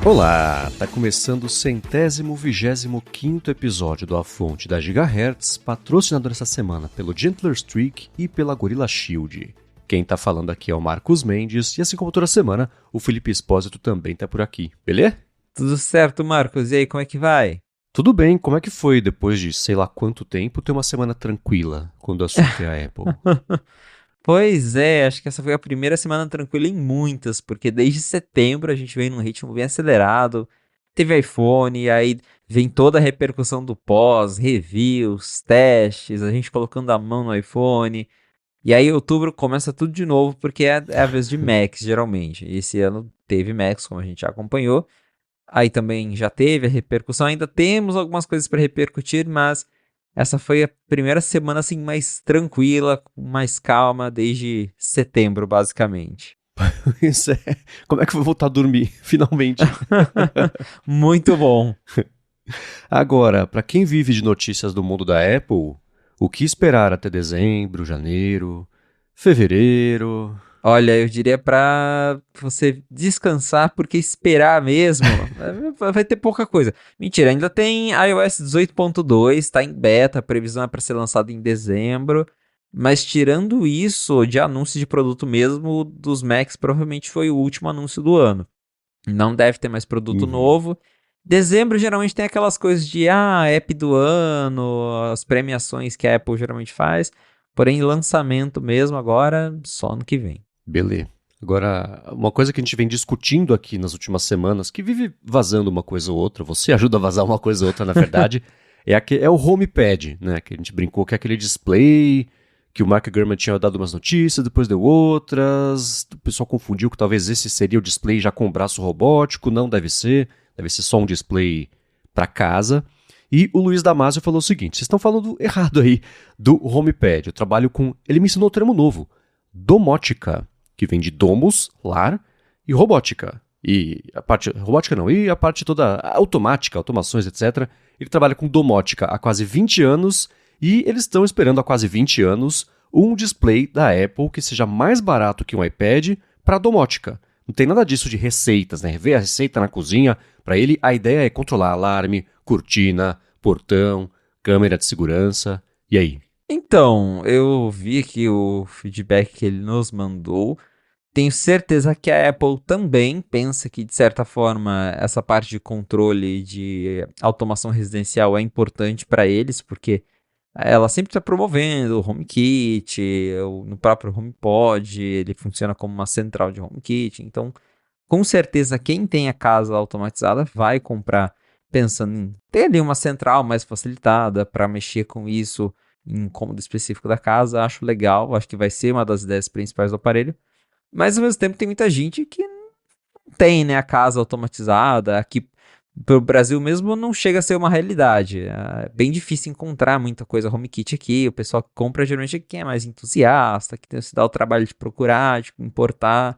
Olá, tá começando o 125º episódio do A Fonte da Gigahertz, patrocinado essa semana pelo Gentler Streak e pela Gorilla Shield. Quem tá falando aqui é o Marcos Mendes, e assim como toda semana, o Felipe Espósito também tá por aqui, beleza? Tudo certo, Marcos. E aí, como é que vai? Tudo bem, como é que foi depois de sei lá quanto tempo ter uma semana tranquila quando o assunto é a Apple? Pois é, acho que essa foi a primeira semana tranquila em muitas, porque desde setembro a gente vem num ritmo bem acelerado. Teve iPhone, aí vem toda a repercussão do pós, reviews, testes, a gente colocando a mão no iPhone. E aí outubro começa tudo de novo, porque é a vez de Macs, geralmente. E esse ano teve Macs, como a gente já acompanhou. Aí também já teve a repercussão, ainda temos algumas coisas para repercutir, mas essa foi a primeira semana assim mais tranquila, com mais calma desde setembro, basicamente. Isso é. Como é que eu vou voltar a dormir, finalmente? Muito bom. Agora, para quem vive de notícias do mundo da Apple, o que esperar até dezembro, janeiro, fevereiro? Olha, eu diria pra você descansar, porque esperar mesmo vai ter pouca coisa. Mentira, ainda tem iOS 18.2, tá em beta, a previsão é para ser lançado em dezembro. Mas tirando isso, de anúncio de produto mesmo, dos Macs provavelmente foi o último anúncio do ano. Não deve ter mais produto Uhum. novo. Dezembro geralmente tem aquelas coisas de app do ano, as premiações que a Apple geralmente faz. Porém, lançamento mesmo agora, só ano que vem. Beleza. Agora, uma coisa que a gente vem discutindo aqui nas últimas semanas, que vive vazando uma coisa ou outra, você ajuda a vazar uma coisa ou outra, na verdade, é o HomePad, né? Que a gente brincou que é aquele display que o Mark Gurman tinha dado umas notícias, depois deu outras, o pessoal confundiu que talvez esse seria o display já com o braço robótico, não deve ser só um display para casa. E o Luiz Damasio falou o seguinte: vocês estão falando errado aí do HomePad. Eu trabalho com. Ele me ensinou um termo novo: domótica, que vem de domus, lar, e robótica. E a parte. Robótica não, e a parte toda automática, automações, etc. Ele trabalha com domótica há quase 20 anos e eles estão esperando há quase 20 anos um display da Apple que seja mais barato que um iPad para domótica. Não tem nada disso de receitas, né? Ver a receita na cozinha, para ele a ideia é controlar alarme, cortina, portão, câmera de segurança. E aí? Então, eu vi aqui o feedback que ele nos mandou. Tenho certeza que a Apple também pensa que, de certa forma, essa parte de controle de automação residencial é importante para eles, porque ela sempre está promovendo o HomeKit, no próprio HomePod, ele funciona como uma central de HomeKit. Então, com certeza, quem tem a casa automatizada vai comprar pensando em ter ali uma central mais facilitada para mexer com isso em um cômodo específico da casa. Acho legal, acho que vai ser uma das ideias principais do aparelho. Mas ao mesmo tempo tem muita gente que não tem, né, a casa automatizada. Aqui pro Brasil mesmo não chega a ser uma realidade. É bem difícil encontrar muita coisa HomeKit aqui. O pessoal que compra geralmente é quem é mais entusiasta, que tem se dá o trabalho de procurar, de importar.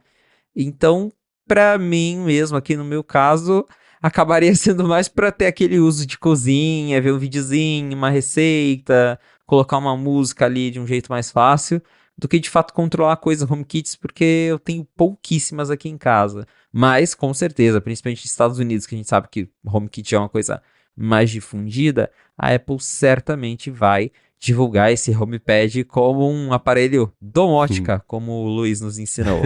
Então, para mim mesmo, aqui no meu caso, acabaria sendo mais para ter aquele uso de cozinha, ver um videozinho, uma receita, colocar uma música ali de um jeito mais fácil, do que de fato controlar coisas HomeKits, porque eu tenho pouquíssimas aqui em casa. Mas, com certeza, principalmente nos Estados Unidos, que a gente sabe que HomeKit é uma coisa mais difundida, a Apple certamente vai divulgar esse HomePad como um aparelho domótica, como o Luiz nos ensinou.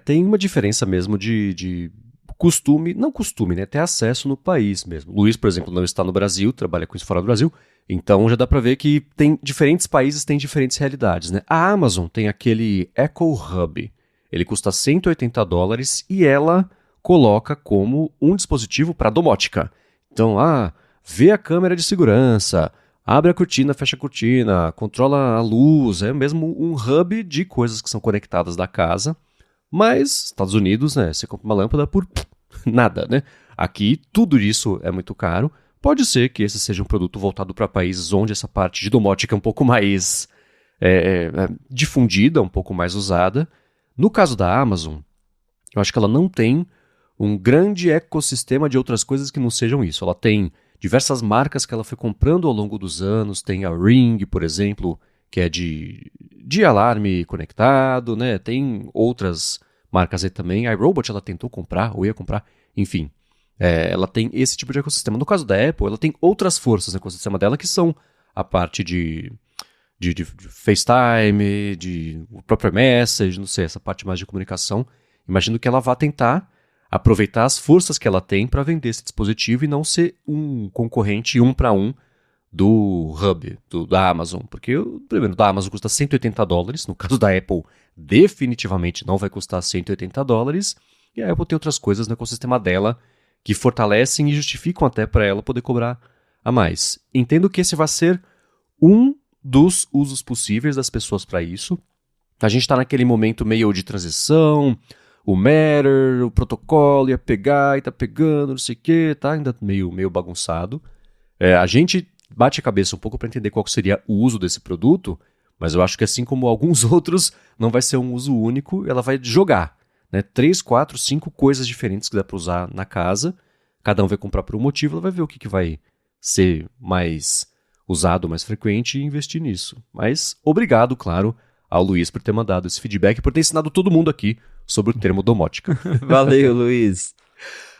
Tem uma diferença mesmo de costume, não costume, né? Ter acesso no país mesmo. Luiz, por exemplo, não está no Brasil, trabalha com isso fora do Brasil, então já dá pra ver que tem diferentes países têm diferentes realidades, né? A Amazon tem aquele Echo Hub. Ele custa US$ 180 e ela coloca como um dispositivo para domótica. Então, vê a câmera de segurança, abre a cortina, fecha a cortina, controla a luz, é mesmo um hub de coisas que são conectadas da casa. Mas, Estados Unidos, né, você compra uma lâmpada por nada, né? Aqui, tudo isso é muito caro. Pode ser que esse seja um produto voltado para países onde essa parte de domótica é um pouco mais difundida, um pouco mais usada. No caso da Amazon, eu acho que ela não tem um grande ecossistema de outras coisas que não sejam isso. Ela tem diversas marcas que ela foi comprando ao longo dos anos. Tem a Ring, por exemplo, que é de alarme conectado, né? Tem outras marca Z também. A iRobot ela tentou comprar, ou ia comprar, enfim. Ela tem esse tipo de ecossistema. No caso da Apple, ela tem outras forças no ecossistema dela, que são a parte de FaceTime, de o próprio Message, não sei, essa parte mais de comunicação. Imagino que ela vá tentar aproveitar as forças que ela tem para vender esse dispositivo e não ser um concorrente 1 para 1 do Hub, da Amazon. Porque primeiro, da Amazon custa $180, no caso da Apple, definitivamente não vai custar $180, e a Apple tem outras coisas no ecossistema dela que fortalecem e justificam até para ela poder cobrar a mais. Entendo que esse vai ser um dos usos possíveis das pessoas para isso. A gente está naquele momento meio de transição, o Matter, o protocolo ia pegar e tá pegando, não sei o que, tá ainda meio bagunçado. A gente bate a cabeça um pouco para entender qual seria o uso desse produto, mas eu acho que assim como alguns outros, não vai ser um uso único, ela vai jogar, né? 3, 4, 5 coisas diferentes que dá para usar na casa, cada um vai comprar por um motivo, ela vai ver o que vai ser mais usado, mais frequente e investir nisso. Mas obrigado, claro, ao Luiz por ter mandado esse feedback e por ter ensinado todo mundo aqui sobre o termo domótica. Valeu, Luiz.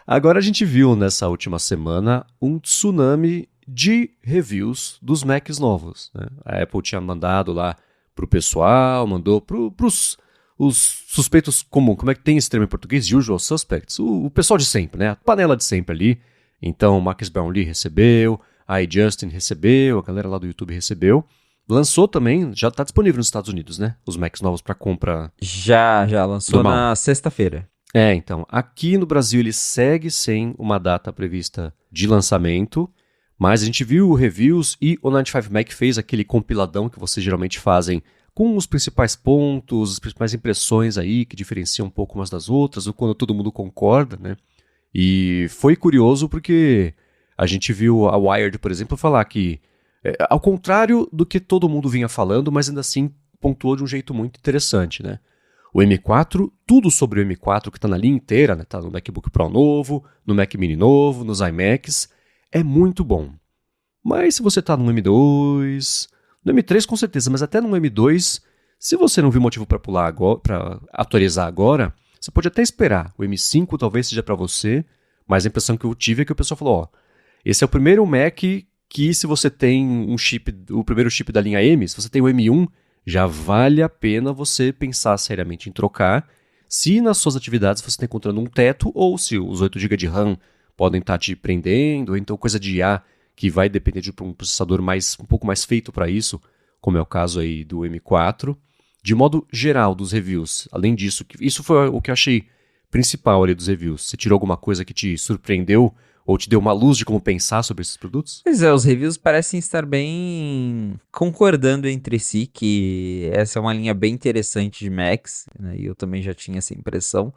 Agora a gente viu nessa última semana um tsunami de reviews dos Macs novos, né? A Apple tinha mandado lá pro pessoal, mandou pros os suspeitos comuns. Como é que tem esse termo em português? Usual suspects. O pessoal de sempre, né? A panela de sempre ali. Então o Marcus Brownlee recebeu, a iJustin recebeu, a galera lá do YouTube recebeu. Lançou também, já está disponível nos Estados Unidos, né? Os Macs novos para compra. Já lançou normal. na sexta-feira. Então, aqui no Brasil ele segue sem uma data prevista de lançamento, mas a gente viu reviews e o 95Mac fez aquele compiladão que vocês geralmente fazem com os principais pontos, as principais impressões aí que diferenciam um pouco umas das outras, ou quando todo mundo concorda, né? E foi curioso porque a gente viu a Wired, por exemplo, falar que, ao contrário do que todo mundo vinha falando, mas ainda assim pontuou de um jeito muito interessante, né? O M4, tudo sobre o M4 que está na linha inteira, né? Tá no MacBook Pro novo, no Mac Mini novo, nos iMacs, é muito bom. Mas se você está no M2, no M3 com certeza, mas até no M2, se você não viu motivo para pular agora, para atualizar agora, você pode até esperar. O M5 talvez seja para você, mas a impressão que eu tive é que o pessoal falou, esse é o primeiro Mac que se você tem um chip, o primeiro chip da linha M, se você tem o M1, já vale a pena você pensar seriamente em trocar, se nas suas atividades você está encontrando um teto, ou se os 8 GB de RAM podem estar te prendendo, ou então coisa de IA que vai depender de um processador um pouco mais feito para isso, como é o caso aí do M4. De modo geral dos reviews, além disso, isso foi o que eu achei principal ali dos reviews. Você tirou alguma coisa que te surpreendeu ou te deu uma luz de como pensar sobre esses produtos? Pois é, os reviews parecem estar bem concordando entre si, que essa é uma linha bem interessante de Macs, né? E eu também já tinha essa impressão.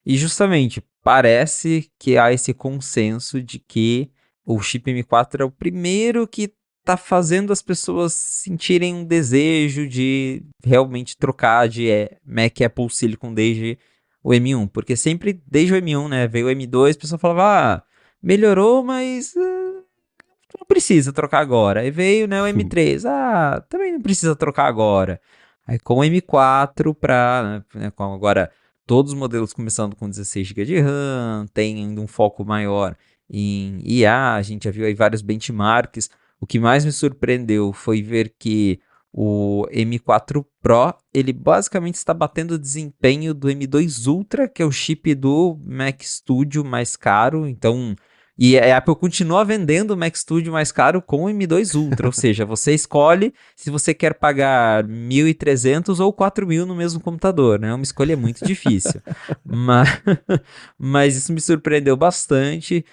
E justamente, parece que há esse consenso de que o chip M4 é o primeiro que está fazendo as pessoas sentirem um desejo de realmente trocar de Mac Apple Silicon desde o M1. Porque sempre, desde o M1, né, veio o M2, a pessoa falava, melhorou, mas não precisa trocar agora. Aí veio, né, o M3, também não precisa trocar agora. Aí com o M4 com agora todos os modelos começando com 16 GB de RAM, tem ainda um foco maior em IA, a gente já viu aí vários benchmarks. O que mais me surpreendeu foi ver que o M4 Pro, ele basicamente está batendo o desempenho do M2 Ultra, que é o chip do Mac Studio mais caro, então... E a Apple continua vendendo o Mac Studio mais caro com o M2 Ultra, ou seja, você escolhe se você quer pagar 1.300 ou 4.000 no mesmo computador, né? É uma escolha muito difícil. Mas isso me surpreendeu bastante.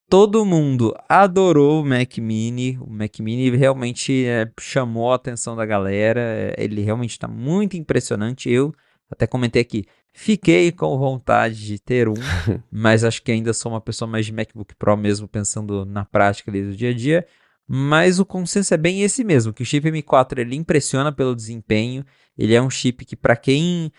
Todo mundo adorou o Mac Mini. O Mac Mini realmente chamou a atenção da galera. Ele realmente está muito impressionante. Eu até comentei aqui. Fiquei com vontade de ter um, mas acho que ainda sou uma pessoa mais de MacBook Pro mesmo, pensando na prática ali do dia a dia. Mas o consenso é bem esse mesmo, que o chip M4 ele impressiona pelo desempenho. Ele é um chip que para quem...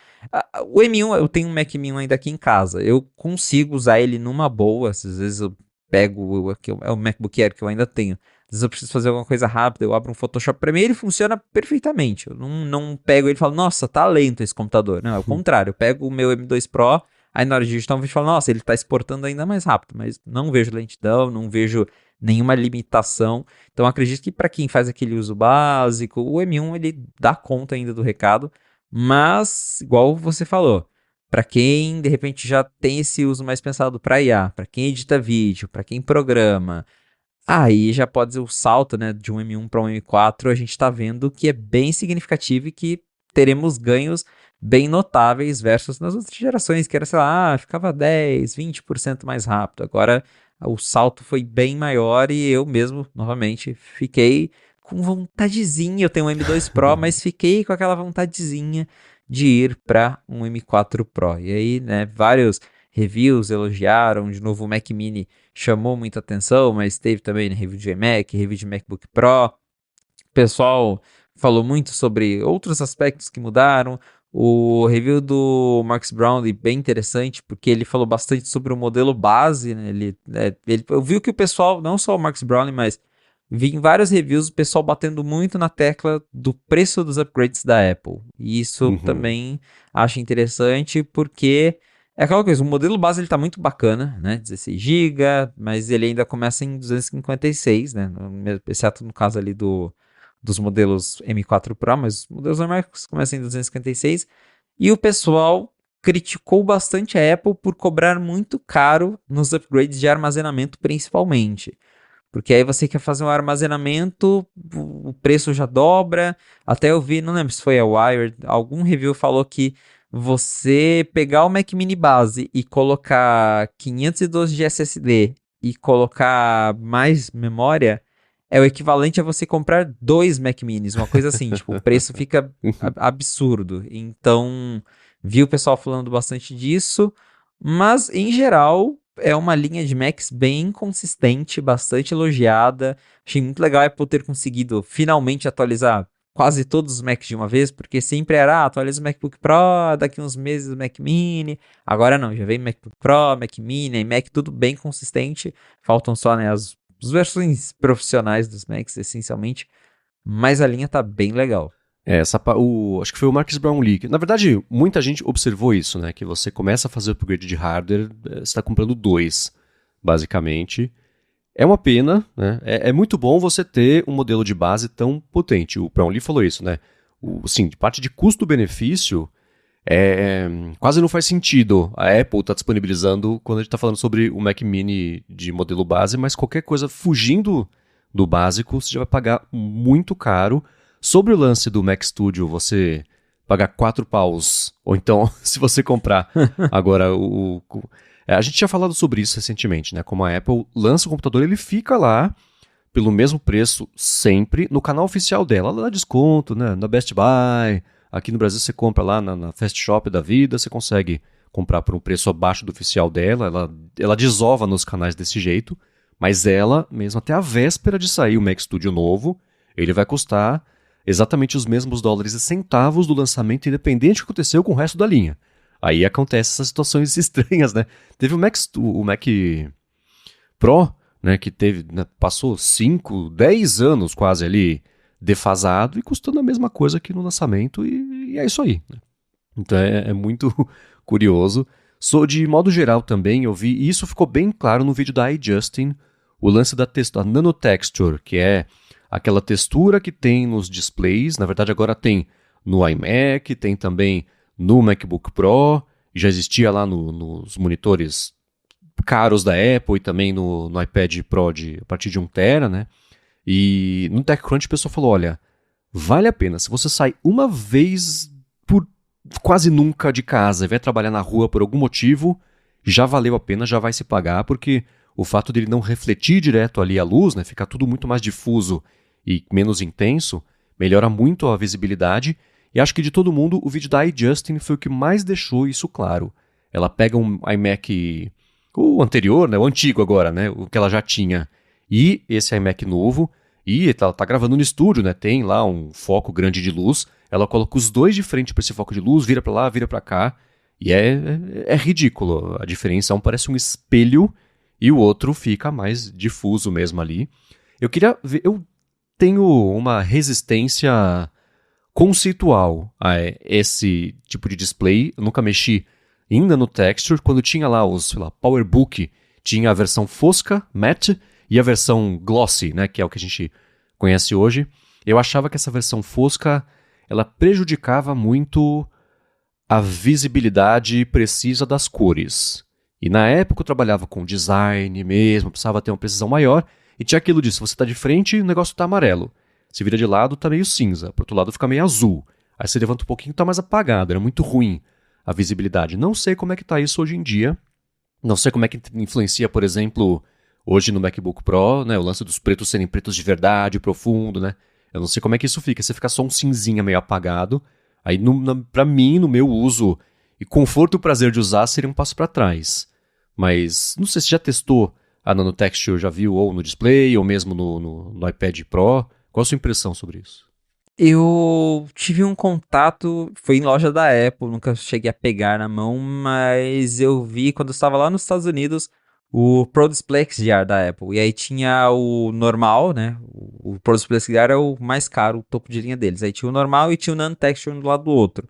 O M1, eu tenho um Mac Mini ainda aqui em casa. Eu consigo usar ele numa boa, às vezes eu pego é o MacBook Air que eu ainda tenho. Às vezes eu preciso fazer alguma coisa rápida, eu abro um Photoshop. Pra mim ele funciona perfeitamente. Eu não pego ele e falo, nossa, tá lento esse computador. Não, é o contrário. Eu pego o meu M2 Pro, aí na hora de digitar um vídeo eu falo, nossa, ele tá exportando ainda mais rápido. Mas não vejo lentidão, não vejo nenhuma limitação. Então acredito que para quem faz aquele uso básico, o M1 ele dá conta ainda do recado. Mas, igual você falou, para quem de repente já tem esse uso mais pensado para IA, para quem edita vídeo, para quem programa, aí já pode ser o salto, né, de um M1 para um M4, a gente está vendo que é bem significativo e que teremos ganhos bem notáveis versus nas outras gerações, que era, sei lá, ficava 10, 20% mais rápido. Agora o salto foi bem maior e eu mesmo, novamente, fiquei com vontadezinha. Eu tenho um M2 Pro, mas fiquei com aquela vontadezinha de ir para um M4 Pro. E aí, né, vários reviews elogiaram, de novo o Mac Mini chamou muita atenção, mas teve também, né, review de iMac, review de MacBook Pro. O pessoal falou muito sobre outros aspectos que mudaram. O review do Marcus Brownlee bem interessante, porque ele falou bastante sobre o modelo base, né? Eu vi que o pessoal, não só o Marcus Brownlee, mas vi em vários reviews o pessoal batendo muito na tecla do preço dos upgrades da Apple. E isso também acho interessante, porque é aquela coisa, o modelo base ele tá muito bacana, né? 16 GB, mas ele ainda começa em 256, né? Exceto no caso ali dos modelos M4 Pro, mas os modelos normais começam em 256. E o pessoal criticou bastante a Apple por cobrar muito caro nos upgrades de armazenamento, principalmente. Porque aí você quer fazer um armazenamento, o preço já dobra. Até eu vi, não lembro se foi a Wired, algum review falou que você pegar o Mac Mini base e colocar 512 de SSD e colocar mais memória é o equivalente a você comprar 2 Mac Minis, uma coisa assim, tipo, o preço fica absurdo. Então, vi o pessoal falando bastante disso, mas em geral é uma linha de Macs bem consistente, bastante elogiada. Achei muito legal a Apple ter conseguido finalmente atualizar quase todos os Macs de uma vez, porque sempre era, atualiza o MacBook Pro, daqui uns meses o Mac Mini. Agora não, já vem MacBook Pro, Mac Mini, Mac, tudo bem consistente. Faltam só, né, as versões profissionais dos Macs, essencialmente, mas a linha tá bem legal. Acho que foi o Marcus Brownlee. Na verdade, muita gente observou isso, né? Que você começa a fazer upgrade de hardware, você está comprando 2, basicamente. É uma pena, né? É muito bom você ter um modelo de base tão potente. O Brownlee falou isso, né? Sim, de parte de custo-benefício, quase não faz sentido a Apple estar disponibilizando quando a gente está falando sobre o Mac Mini de modelo base, mas qualquer coisa fugindo do básico, você já vai pagar muito caro. Sobre o lance do Mac Studio, você pagar 4 paus, ou então, se você comprar agora a gente tinha falado sobre isso recentemente, né? Como a Apple lança o computador, ele fica lá pelo mesmo preço sempre no canal oficial dela. Ela dá desconto, né? Na Best Buy, aqui no Brasil você compra lá na Fast Shop da vida, você consegue comprar por um preço abaixo do oficial dela. Ela desova nos canais desse jeito, mas ela, mesmo até a véspera de sair o Mac Studio novo, ele vai custar exatamente os mesmos dólares e centavos do lançamento, independente do que aconteceu com o resto da linha. Aí acontecem essas situações estranhas, né? Teve o Mac Pro, né, que passou 5, 10 anos quase ali defasado e custando a mesma coisa que no lançamento, e é isso aí, né? Então é muito curioso. De modo geral também, eu vi, e isso ficou bem claro no vídeo da iJustin, o lance da nanotexture, que é aquela textura que tem nos displays. Na verdade agora tem no iMac, tem também no MacBook Pro, já existia lá nos monitores caros da Apple e também no iPad Pro a partir de 1 TB, né? E no TechCrunch o pessoal falou, olha, vale a pena, se você sai uma vez por quase nunca de casa e vai trabalhar na rua por algum motivo, já valeu a pena, já vai se pagar, porque o fato dele não refletir direto ali a luz, né, ficar tudo muito mais difuso e menos intenso, melhora muito a visibilidade. E acho que de todo mundo, o vídeo da iJustin foi o que mais deixou isso claro. Ela pega um iMac, o anterior, né, o antigo agora, né, o que ela já tinha, e esse iMac novo, e ela tá gravando no estúdio, né, tem lá um foco grande de luz, ela coloca os dois de frente para esse foco de luz, vira para lá, vira para cá, e é ridículo a diferença. Um parece um espelho e o outro fica mais difuso mesmo ali. Eu queria ver, eu tenho uma resistência conceitual a esse tipo de display. Eu nunca mexi ainda no texture. Quando tinha lá os, sei lá, PowerBook, tinha a versão fosca, matte, e a versão glossy, né, que é o que a gente conhece hoje. Eu achava que essa versão fosca, ela prejudicava muito a visibilidade precisa das cores. E na época eu trabalhava com design mesmo, precisava ter uma precisão maior, e tinha aquilo disso, você está de frente, o negócio está amarelo. Se vira de lado, tá meio cinza. Pro outro lado fica meio azul. Aí você levanta um pouquinho, tá mais apagado. Era muito ruim a visibilidade. Não sei como é que tá isso hoje em dia. Não sei como é que influencia, por exemplo, hoje no MacBook Pro, né? O lance dos pretos serem pretos de verdade, profundo, né? Eu não sei como é que isso fica. Você fica só um cinzinha meio apagado. Aí, pra mim, no meu uso e conforto e prazer de usar, seria um passo pra trás. Mas, não sei se já testou a Nanotexture, já viu ou no display, ou mesmo no iPad Pro. Qual a sua impressão sobre isso? Eu tive um contato, foi em loja da Apple, nunca cheguei a pegar na mão, mas eu vi quando eu estava lá nos Estados Unidos o Pro Display XDR da Apple. E aí tinha o normal, né? O Pro Display XDR é o mais caro, o topo de linha deles. Aí tinha o normal e tinha o Nano Texture um do lado do outro.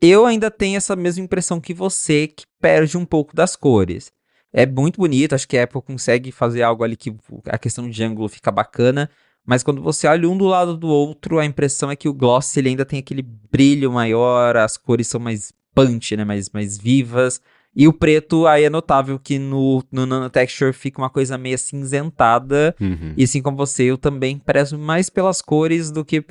Eu ainda tenho essa mesma impressão que você, que perde um pouco das cores. É muito bonito, acho que a Apple consegue fazer algo ali que a questão de ângulo fica bacana, mas quando você olha um do lado do outro, a impressão é que o gloss ele ainda tem aquele brilho maior, as cores são mais punch, né, mais vivas, e o preto aí é notável que no Nano Texture fica uma coisa meio acinzentada, e assim como você, eu também prezo mais pelas cores do que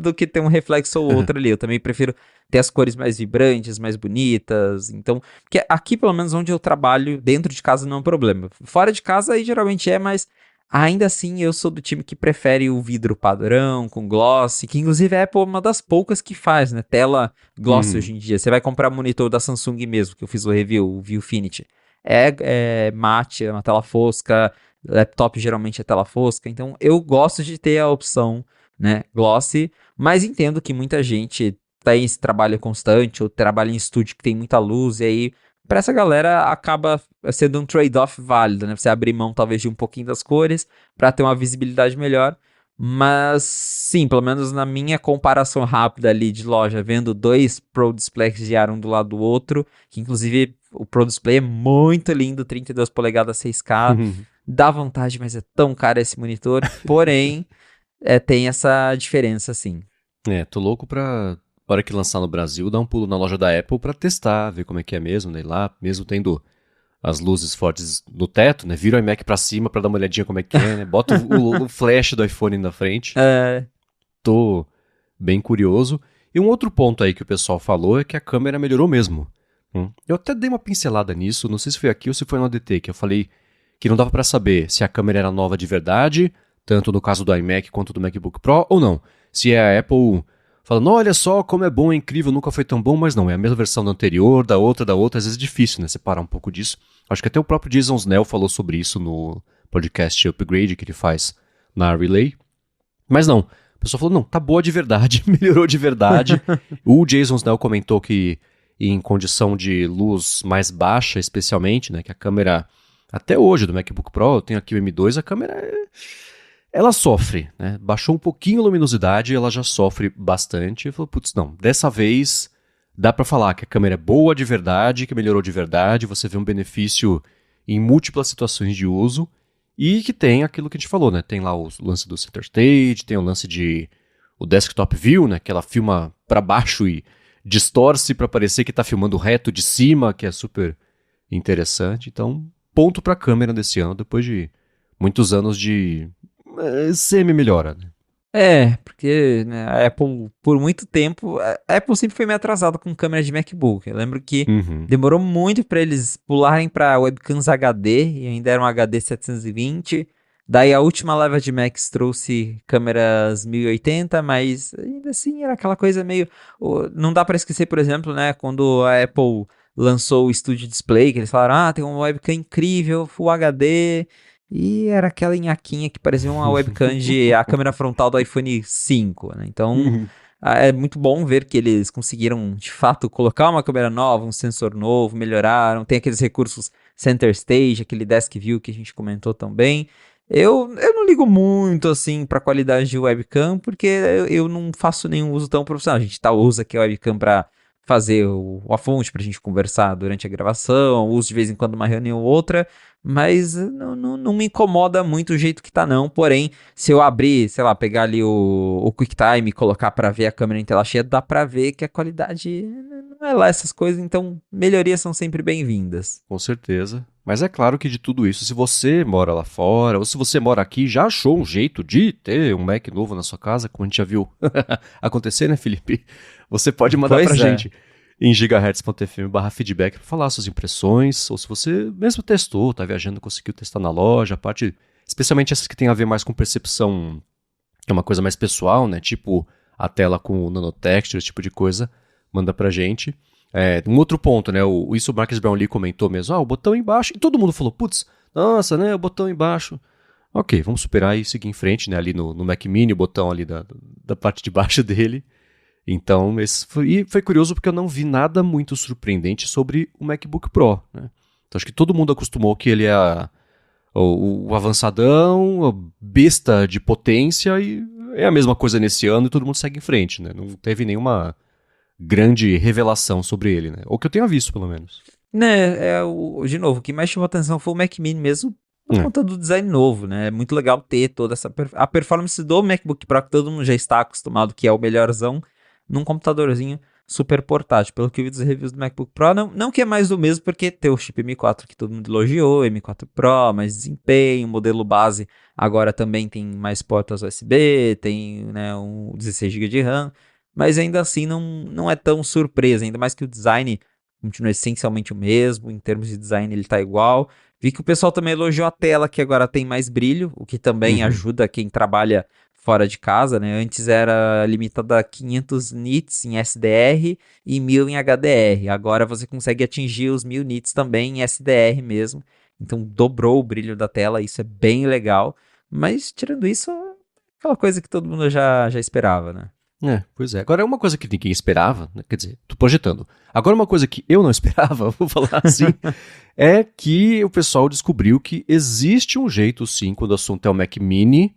do que ter um reflexo ou outro ali, eu também prefiro ter as cores mais vibrantes, mais bonitas, então, porque aqui pelo menos onde eu trabalho, dentro de casa não é um problema, fora de casa aí geralmente é, mas ainda assim eu sou do time que prefere o vidro padrão, com gloss, que inclusive a Apple é uma das poucas que faz, né, tela gloss hoje em dia, você vai comprar monitor da Samsung mesmo, que eu fiz o review, o Viewfinity, é mate, é uma tela fosca, laptop geralmente é tela fosca, então eu gosto de ter a opção, né, glossy, mas entendo que muita gente tem esse trabalho constante, ou trabalha em estúdio que tem muita luz, e aí, pra essa galera, acaba sendo um trade-off válido, né? Você abrir mão, talvez, de um pouquinho das cores, pra ter uma visibilidade melhor, mas, sim, pelo menos na minha comparação rápida ali de loja, vendo dois Pro Displays de ar um do lado do outro, que inclusive o Pro Display é muito lindo, 32 polegadas 6K, dá vontade, mas é tão caro esse monitor, porém, tem essa diferença, sim. Tô louco pra, hora que lançar no Brasil, dar um pulo na loja da Apple pra testar, ver como é que é mesmo, né? Lá, mesmo tendo as luzes fortes no teto, né? Vira o iMac pra cima pra dar uma olhadinha como é que é, né? Bota o flash do iPhone na frente. Tô bem curioso. E um outro ponto aí que o pessoal falou é que a câmera melhorou mesmo. Eu até dei uma pincelada nisso, não sei se foi aqui ou se foi no ADT, que eu falei que não dava pra saber se a câmera era nova de verdade, tanto no caso do iMac quanto do MacBook Pro, ou não. Se é a Apple falando, olha só como é bom, é incrível, nunca foi tão bom, mas não, é a mesma versão da anterior, da outra, às vezes é difícil, né, separar um pouco disso. Acho que até o próprio Jason Snell falou sobre isso no podcast Upgrade que ele faz na Relay. Mas não, a pessoa falou, não, tá boa de verdade, melhorou de verdade. O Jason Snell comentou que em condição de luz mais baixa, especialmente, né, que a câmera, até hoje do MacBook Pro, eu tenho aqui o M2, a câmera ela sofre, né? Baixou um pouquinho a luminosidade, ela já sofre bastante. Eu falei, putz, não, dessa vez dá pra falar que a câmera é boa de verdade, que melhorou de verdade, você vê um benefício em múltiplas situações de uso e que tem aquilo que a gente falou, né? Tem lá o lance do center stage, tem o lance de o desktop view, né? Que ela filma pra baixo e distorce pra parecer que tá filmando reto de cima, que é super interessante. Então, ponto pra câmera desse ano, depois de muitos anos de semi-melhora, né? Porque né, a Apple, por muito tempo, a Apple sempre foi meio atrasada com câmera de MacBook. Eu lembro que demorou muito para eles pularem para webcams HD, e ainda era um HD 720. Daí a última leva de Macs trouxe câmeras 1080, mas ainda assim era aquela coisa meio... Não dá para esquecer, por exemplo, né, quando a Apple lançou o Studio Display, que eles falaram, tem uma webcam incrível, Full HD... E era aquela nhaquinha que parecia uma webcam de a câmera frontal do iPhone 5, né? Então, é muito bom ver que eles conseguiram, de fato, colocar uma câmera nova, um sensor novo, melhoraram. Tem aqueles recursos Center Stage, aquele Desk View que a gente comentou também. Eu não ligo muito, assim, pra qualidade de webcam, porque eu não faço nenhum uso tão profissional. A gente usa aqui a webcam pra fazer a fonte pra gente conversar durante a gravação, uso de vez em quando uma reunião ou outra, mas não me incomoda muito o jeito que tá, não. Porém, se eu abrir, sei lá, pegar ali o QuickTime e colocar pra ver a câmera em tela cheia, dá pra ver que a qualidade não é lá essas coisas, então melhorias são sempre bem-vindas. Com certeza. Mas é claro que de tudo isso, se você mora lá fora, ou se você mora aqui, já achou um jeito de ter um Mac novo na sua casa, como a gente já viu acontecer, né, Felipe? Você pode mandar pra Pois é. gente em gigahertz.fm/feedback para falar suas impressões, ou se você mesmo testou, tá viajando, conseguiu testar na loja, a parte, especialmente essas que tem a ver mais com percepção, que é uma coisa mais pessoal, né, tipo a tela com nanotexture, esse tipo de coisa, manda pra gente. Um outro ponto, né? Isso o Marques Brownlee comentou mesmo. O botão embaixo. E todo mundo falou, putz, nossa, né? O botão embaixo. Ok, vamos superar e seguir em frente, né? Ali no Mac Mini, o botão ali da parte de baixo dele. Então, foi curioso porque eu não vi nada muito surpreendente sobre o MacBook Pro, né? Então, acho que todo mundo acostumou que ele é o avançadão, a besta de potência, e é a mesma coisa nesse ano e todo mundo segue em frente, né? Não teve nenhuma grande revelação sobre ele, né? Ou que eu tenha visto, pelo menos. Né, de novo, o que mais chamou atenção foi o Mac Mini mesmo, por conta do design novo, né? É muito legal ter toda essa... A performance do MacBook Pro, que todo mundo já está acostumado, que é o melhorzão, num computadorzinho super portátil. Pelo que eu vi dos reviews do MacBook Pro, não que é mais do mesmo, porque tem o chip M4 que todo mundo elogiou, M4 Pro, mais desempenho, modelo base agora também tem mais portas USB, tem, né, um 16 GB de RAM, mas ainda assim não é tão surpresa, ainda mais que o design continua essencialmente o mesmo, em termos de design ele tá igual. Vi que o pessoal também elogiou a tela, que agora tem mais brilho, o que também ajuda quem trabalha fora de casa, né? Antes era limitada a 500 nits em SDR e 1000 em HDR. Agora você consegue atingir os 1000 nits também em SDR mesmo. Então dobrou o brilho da tela, isso é bem legal. Mas tirando isso, é aquela coisa que todo mundo já esperava, né? Pois é. Agora, uma coisa que ninguém esperava, né? Quer dizer, tô projetando. Agora, uma coisa que eu não esperava, vou falar assim, é que o pessoal descobriu que existe um jeito, sim, quando o assunto é o Mac Mini,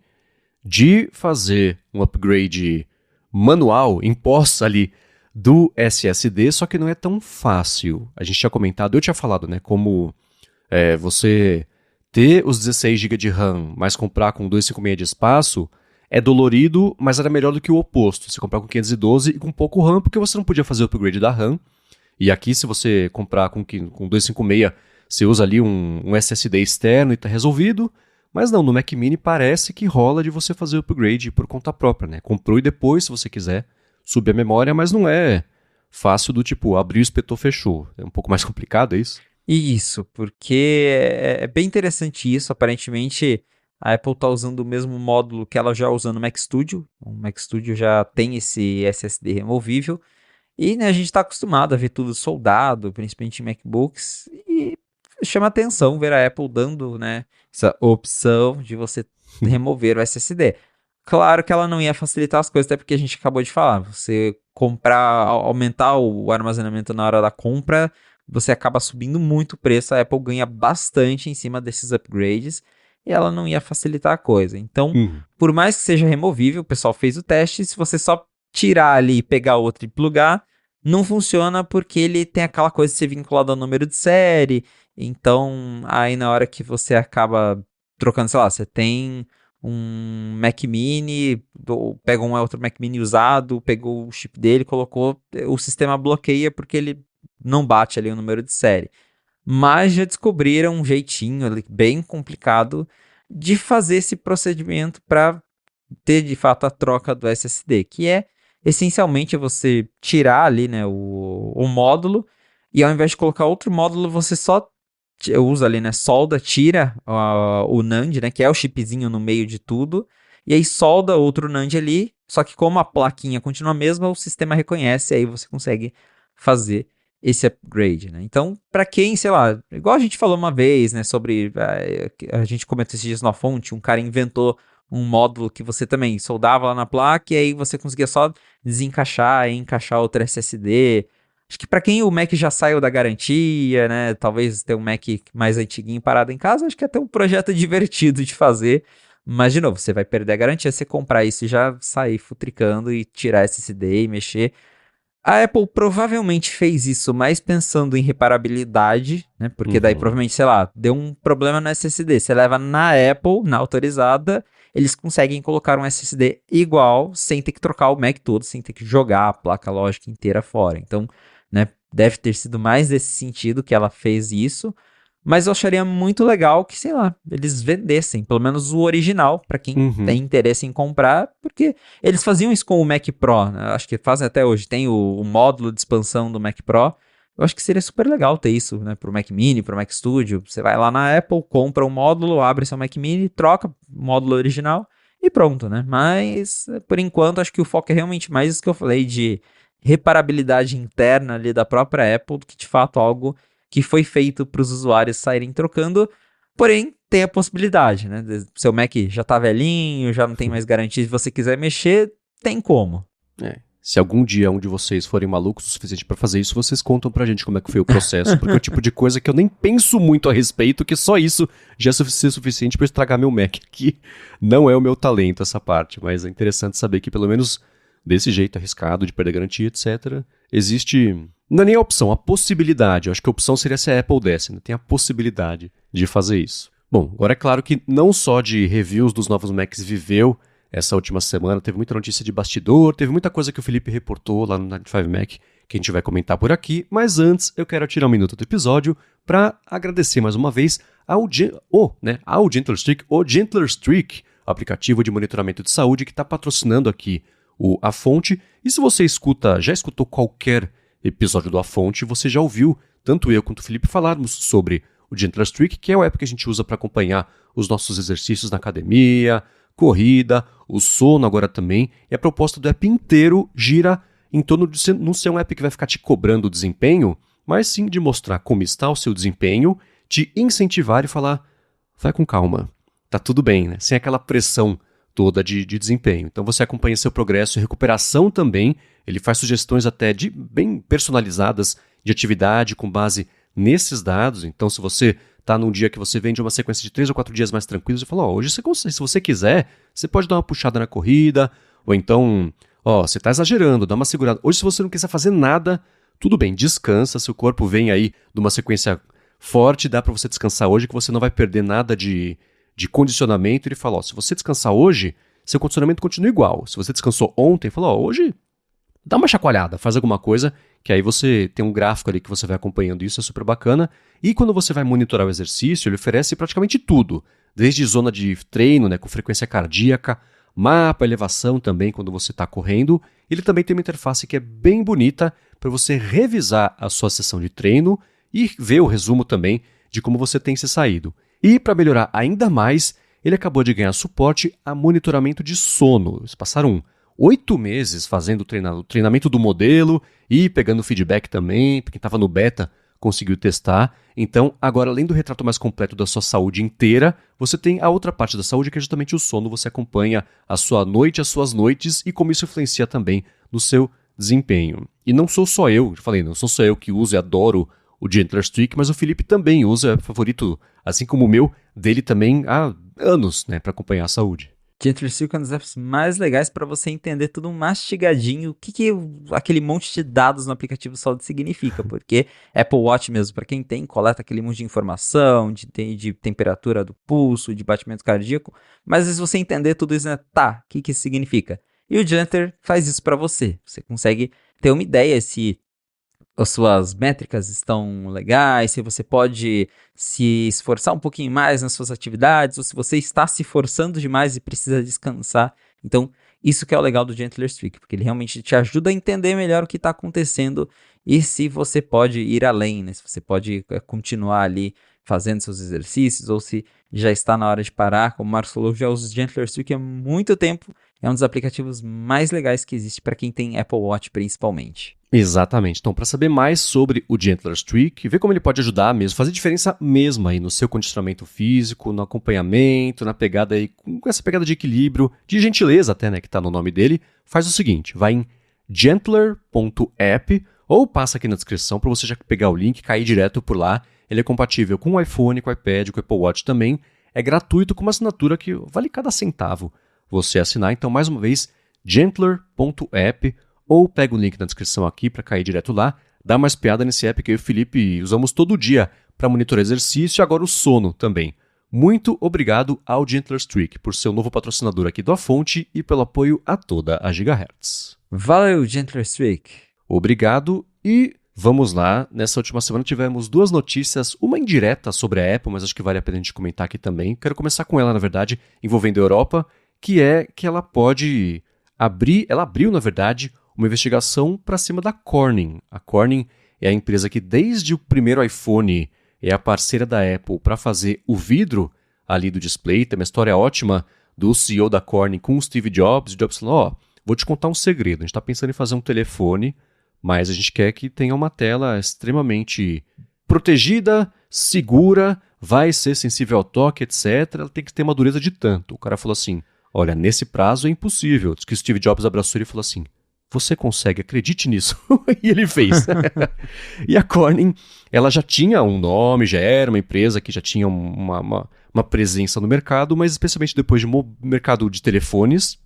de fazer um upgrade manual, imposto ali, do SSD, só que não é tão fácil. A gente tinha comentado, eu tinha falado, né, como você ter os 16 GB de RAM, mas comprar com 256 de espaço, é dolorido, mas era melhor do que o oposto. Você comprar com 512 e com pouco RAM, porque você não podia fazer o upgrade da RAM. E aqui, se você comprar com 256, você usa ali um SSD externo e está resolvido. Mas não, no Mac Mini parece que rola de você fazer o upgrade por conta própria, né? Comprou e depois, se você quiser, subir a memória, mas não é fácil do tipo, abriu, espetou, fechou. É um pouco mais complicado, é isso? Isso, porque é bem interessante isso. Aparentemente, a Apple está usando o mesmo módulo que ela já usa no Mac Studio. O Mac Studio já tem esse SSD removível. E, né, a gente está acostumado a ver tudo soldado, principalmente em MacBooks. E chama atenção ver a Apple dando, né, essa opção de você remover o SSD. Claro que ela não ia facilitar as coisas, até porque a gente acabou de falar. Você comprar, aumentar o armazenamento na hora da compra, você acaba subindo muito o preço. A Apple ganha bastante em cima desses upgrades e ela não ia facilitar a coisa. Então, por mais que seja removível, o pessoal fez o teste. Se você só tirar ali, pegar outro e plugar, não funciona porque ele tem aquela coisa de ser vinculado ao número de série. Então, aí na hora que você acaba trocando, sei lá, você tem um Mac Mini, pega um outro Mac Mini usado, pegou o chip dele, colocou, o sistema bloqueia porque ele não bate ali o número de série. Mas já descobriram um jeitinho ali, bem complicado de fazer esse procedimento para ter de fato a troca do SSD, que é essencialmente você tirar ali, né, o módulo e ao invés de colocar outro módulo, você só usa ali, né, solda, tira o NAND, né, que é o chipzinho no meio de tudo, e aí solda outro NAND ali, só que como a plaquinha continua a mesma, o sistema reconhece, e aí você consegue fazer esse upgrade, né? Então, para quem, sei lá, igual a gente falou uma vez, né, sobre, a gente comentou esses dias na fonte, um cara inventou um módulo que você também soldava lá na placa e aí você conseguia só desencaixar e encaixar outro SSD. Acho que para quem o Mac já saiu da garantia, né, talvez ter um Mac mais antiguinho parado em casa, acho que é até um projeto divertido de fazer. Mas, de novo, você vai perder a garantia se você comprar isso e já sair futricando e tirar SSD e mexer. A Apple provavelmente fez isso mais pensando em reparabilidade, né? Porque daí provavelmente, sei lá, deu um problema no SSD. Você leva na Apple, na autorizada, eles conseguem colocar um SSD igual, sem ter que trocar o Mac todo, sem ter que jogar a placa lógica inteira fora. Então, né, deve ter sido mais nesse sentido que ela fez isso. Mas eu acharia muito legal que, sei lá, eles vendessem, pelo menos o original, para quem tem interesse em comprar, porque eles faziam isso com o Mac Pro, né? Acho que fazem até hoje, tem o módulo de expansão do Mac Pro. Eu acho que seria super legal ter isso, né, pro Mac Mini, pro Mac Studio. Você vai lá na Apple, compra um módulo, abre seu Mac Mini, troca o módulo original e pronto, né? Mas, por enquanto, acho que o foco é realmente mais isso que eu falei de reparabilidade interna ali da própria Apple, do que de fato algo que foi feito para os usuários saírem trocando, porém tem a possibilidade, né? Seu Mac já tá velhinho, já não tem mais garantia, se você quiser mexer, tem como. Se algum dia um de vocês forem malucos o suficiente pra fazer isso, vocês contam pra gente como é que foi o processo, porque é o tipo de coisa que eu nem penso muito a respeito, que só isso já é suficiente pra estragar meu Mac, que não é o meu talento essa parte, mas é interessante saber que pelo menos desse jeito arriscado de perder garantia, etc., existe, não é nem a opção, a possibilidade. Eu acho que a opção seria se a Apple desse, né? Tem a possibilidade de fazer isso. Bom, agora é claro que não só de reviews dos novos Macs viveu essa última semana, teve muita notícia de bastidor, teve muita coisa que o Felipe reportou lá no 95 Mac, que a gente vai comentar por aqui, mas antes eu quero tirar um minuto do episódio para agradecer mais uma vez ao Gentler Streak, aplicativo de monitoramento de saúde que está patrocinando aqui A Fonte. E se você já escutou qualquer episódio do A Fonte, você já ouviu tanto eu quanto o Felipe falarmos sobre o Gentler Streak, que é o app que a gente usa para acompanhar os nossos exercícios na academia, corrida, o sono agora também. E a proposta do app inteiro gira em torno de não ser um app que vai ficar te cobrando o desempenho, mas sim de mostrar como está o seu desempenho, te incentivar e falar, vai com calma, tá tudo bem, né? Sem aquela pressão toda de desempenho. Então você acompanha seu progresso e recuperação também. Ele faz sugestões até bem personalizadas de atividade com base nesses dados. Então se você está num dia que você vem de uma sequência de 3 ou 4 dias mais tranquilos e fala, hoje você consegue, se você quiser, você pode dar uma puxada na corrida, ou então, você está exagerando, dá uma segurada. Hoje se você não quiser fazer nada, tudo bem, descansa, seu corpo vem aí de uma sequência forte, dá para você descansar hoje que você não vai perder nada de condicionamento. Ele fala, se você descansar hoje, seu condicionamento continua igual. Se você descansou ontem, fala, hoje dá uma chacoalhada, faz alguma coisa, que aí você tem um gráfico ali que você vai acompanhando isso, é super bacana. E quando você vai monitorar o exercício, ele oferece praticamente tudo, desde zona de treino, né, com frequência cardíaca, mapa, elevação também quando você está correndo. Ele também tem uma interface que é bem bonita para você revisar a sua sessão de treino e ver o resumo também de como você tem se saído. E para melhorar ainda mais, ele acabou de ganhar suporte a monitoramento de sono. Eles passaram 8 meses fazendo o treinamento do modelo e pegando feedback também, quem estava no beta conseguiu testar. Então, agora, além do retrato mais completo da sua saúde inteira, você tem a outra parte da saúde, que é justamente o sono. Você acompanha a sua noite, as suas noites e como isso influencia também no seu desempenho. E não sou só eu, falei, não sou só eu que uso e adoro o Gentler Streak, mas o Felipe também usa, é favorito, assim como o meu, dele também há anos, né, para acompanhar a saúde. Gentler Streak é um dos apps mais legais para você entender tudo mastigadinho, o que aquele monte de dados no aplicativo saúde significa, porque Apple Watch mesmo, para quem tem, coleta aquele monte de informação, de temperatura do pulso, de batimento cardíaco, mas às vezes você entender tudo isso, né, o que isso significa? E o Gentler faz isso para você, você consegue ter uma ideia se as suas métricas estão legais, se você pode se esforçar um pouquinho mais nas suas atividades, ou se você está se forçando demais e precisa descansar. Então, isso que é o legal do Gentler Streak, porque ele realmente te ajuda a entender melhor o que está acontecendo e se você pode ir além, né? Se você pode continuar ali fazendo seus exercícios, ou se já está na hora de parar. Como o Marcos falou, já uso o Gentler Streak há muito tempo. É um dos aplicativos mais legais que existe para quem tem Apple Watch, principalmente. Exatamente. Então, para saber mais sobre o Gentler Streak, ver como ele pode ajudar mesmo, fazer diferença mesmo aí no seu condicionamento físico, no acompanhamento, na pegada aí, com essa pegada de equilíbrio, de gentileza até, né, que está no nome dele, faz o seguinte, vai em gentler.app ou passa aqui na descrição para você já pegar o link e cair direto por lá. Ele é compatível com o iPhone, com o iPad, com o Apple Watch também. É gratuito com uma assinatura que vale cada centavo você assinar. Então, mais uma vez, gentler.app, ou pega o link na descrição aqui para cair direto lá. Dá mais piada nesse app que eu e o Felipe usamos todo dia para monitorar exercício e agora o sono também. Muito obrigado ao Gentler Streak por ser o novo patrocinador aqui do A Fonte e pelo apoio a toda a Gigahertz. Valeu, Gentler Streak. Obrigado e vamos lá. Nessa última semana tivemos 2 notícias, uma indireta sobre a Apple, mas acho que vale a pena a gente comentar aqui também. Quero começar com ela, na verdade, envolvendo a Europa, que é que ela pode abrir, ela abriu, na verdade, uma investigação para cima da Corning. A Corning é a empresa que desde o primeiro iPhone é a parceira da Apple para fazer o vidro ali do display. Tem uma história ótima do CEO da Corning com o Steve Jobs. O Jobs falou, vou te contar um segredo. A gente está pensando em fazer um telefone, mas a gente quer que tenha uma tela extremamente protegida, segura, vai ser sensível ao toque, etc. Ela tem que ter uma dureza de tanto. O cara falou assim, olha, nesse prazo é impossível. Diz que o Steve Jobs abraçou ele e falou assim, você consegue, acredite nisso. E ele fez. E a Corning, ela já tinha um nome, já era uma empresa que já tinha uma presença no mercado, mas especialmente depois do mercado de telefones,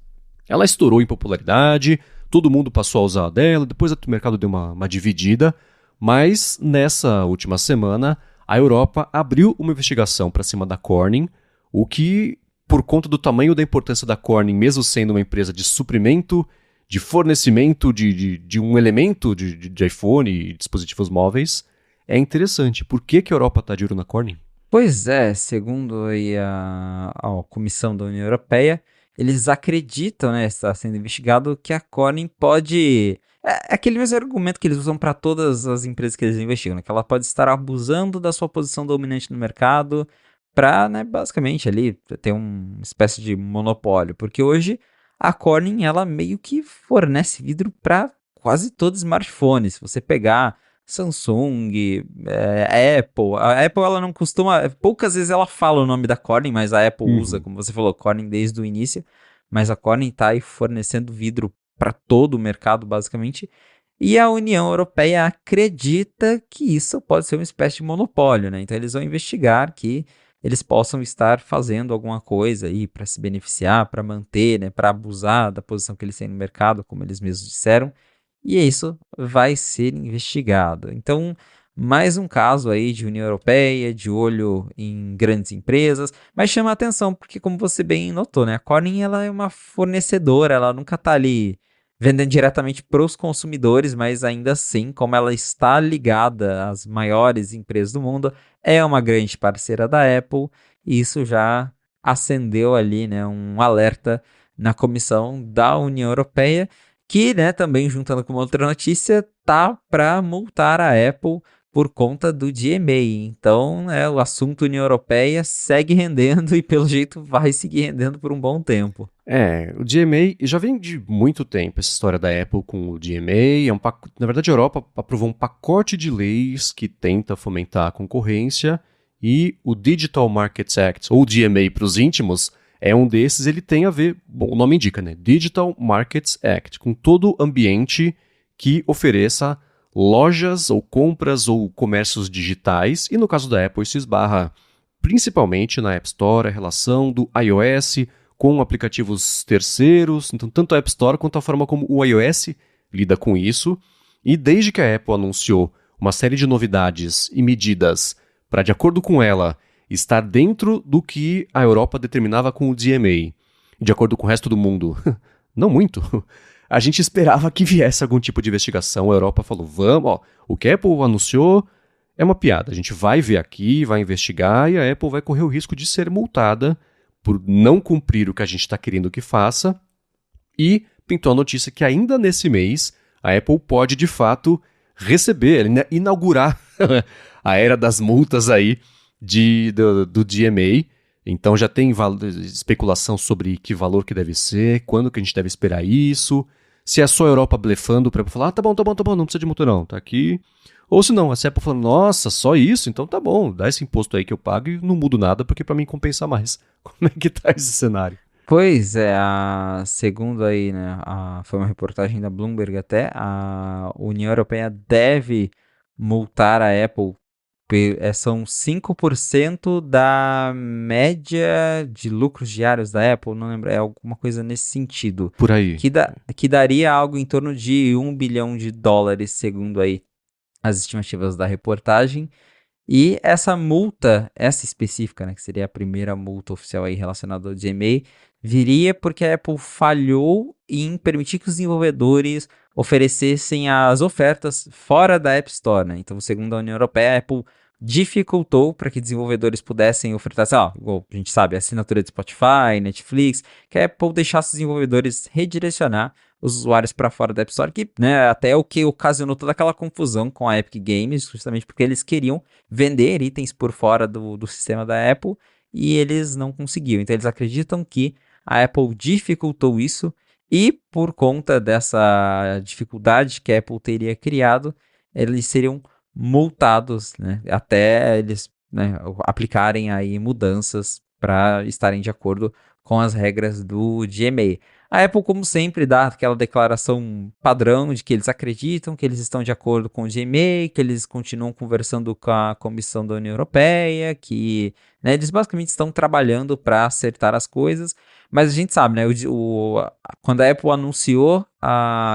ela estourou em popularidade, todo mundo passou a usar a dela, depois o mercado deu uma dividida, mas nessa última semana a Europa abriu uma investigação para cima da Corning, o que, por conta do tamanho da importância da Corning, mesmo sendo uma empresa de suprimento, de fornecimento de um elemento de iPhone e dispositivos móveis, é interessante. Por que a Europa está de olho na Corning? Pois é, segundo aí a Comissão da União Europeia, eles acreditam, né, está sendo investigado, que a Corning pode... É aquele mesmo argumento que eles usam para todas as empresas que eles investigam, né, que ela pode estar abusando da sua posição dominante no mercado para, né, basicamente ali ter uma espécie de monopólio, porque hoje a Corning, ela meio que fornece vidro para quase todo smartphone. Se você pegar Samsung, Apple, a Apple ela não costuma, poucas vezes ela fala o nome da Corning, mas a Apple usa, como você falou, Corning desde o início, mas a Corning está aí fornecendo vidro para todo o mercado, basicamente, e a União Europeia acredita que isso pode ser uma espécie de monopólio, né? Então eles vão investigar que eles possam estar fazendo alguma coisa aí para se beneficiar, para manter, né, para abusar da posição que eles têm no mercado, como eles mesmos disseram, e isso vai ser investigado. Então, mais um caso aí de União Europeia, de olho em grandes empresas, mas chama a atenção, porque como você bem notou, né, a Corning ela é uma fornecedora, ela nunca está ali vendendo diretamente para os consumidores, mas ainda assim, como ela está ligada às maiores empresas do mundo, é uma grande parceira da Apple, e isso já acendeu ali, né, um alerta na Comissão da União Europeia, que, né, também juntando com uma outra notícia, tá para multar a Apple por conta do DMA. Então, o assunto União Europeia segue rendendo e, pelo jeito, vai seguir rendendo por um bom tempo. O DMA já vem de muito tempo, essa história da Apple com o DMA. Na verdade, a Europa aprovou um pacote de leis que tenta fomentar a concorrência e o Digital Markets Act, ou DMA para os íntimos, é um desses. Ele tem a ver, bom, o nome indica, né? Digital Markets Act, com todo ambiente que ofereça lojas ou compras ou comércios digitais, e no caso da Apple isso esbarra principalmente na App Store, a relação do iOS com aplicativos terceiros, então tanto a App Store quanto a forma como o iOS lida com isso, e desde que a Apple anunciou uma série de novidades e medidas para, de acordo com ela, estar dentro do que a Europa determinava com o DMA, de acordo com o resto do mundo, não muito, a gente esperava que viesse algum tipo de investigação. A Europa falou, vamos, o que a Apple anunciou é uma piada, a gente vai ver aqui, vai investigar e a Apple vai correr o risco de ser multada por não cumprir o que a gente está querendo que faça. E pintou a notícia que ainda nesse mês a Apple pode de fato receber, inaugurar a era das multas aí do DMA. Então já tem especulação sobre que valor que deve ser, quando que a gente deve esperar isso, se é só a Europa blefando para falar, tá bom, não precisa de multa não, tá aqui. Ou se não, a Apple falando, nossa, só isso? Então tá bom, dá esse imposto aí que eu pago e não mudo nada porque para mim compensa mais. Como é que tá esse cenário? Pois é, segundo aí, né, foi uma reportagem da Bloomberg até, a União Europeia deve multar a Apple, são 5% da média de lucros diários da Apple, não lembro, é alguma coisa nesse sentido, Por aí. que daria algo em torno de 1 bilhão de dólares, segundo aí as estimativas da reportagem. E essa multa, essa específica, né, que seria a primeira multa oficial aí relacionada ao DMA, viria porque a Apple falhou em permitir que os desenvolvedores oferecessem as ofertas fora da App Store, né? Então, segundo a União Europeia, a Apple dificultou para que desenvolvedores pudessem ofertar, sei lá, igual a gente sabe, assinatura de Spotify, Netflix, que a Apple deixasse os desenvolvedores redirecionar os usuários para fora da App Store, que, né, até é o que ocasionou toda aquela confusão com a Epic Games, justamente porque eles queriam vender itens por fora do sistema da Apple e eles não conseguiam. Então eles acreditam que a Apple dificultou isso e por conta dessa dificuldade que a Apple teria criado, eles seriam multados, né, até eles, né, aplicarem aí mudanças para estarem de acordo com as regras do DMA. A Apple, como sempre, dá aquela declaração padrão de que eles acreditam que eles estão de acordo com o DMA, que eles continuam conversando com a Comissão da União Europeia, que, né, eles basicamente estão trabalhando para acertar as coisas, mas a gente sabe, né, quando a Apple anunciou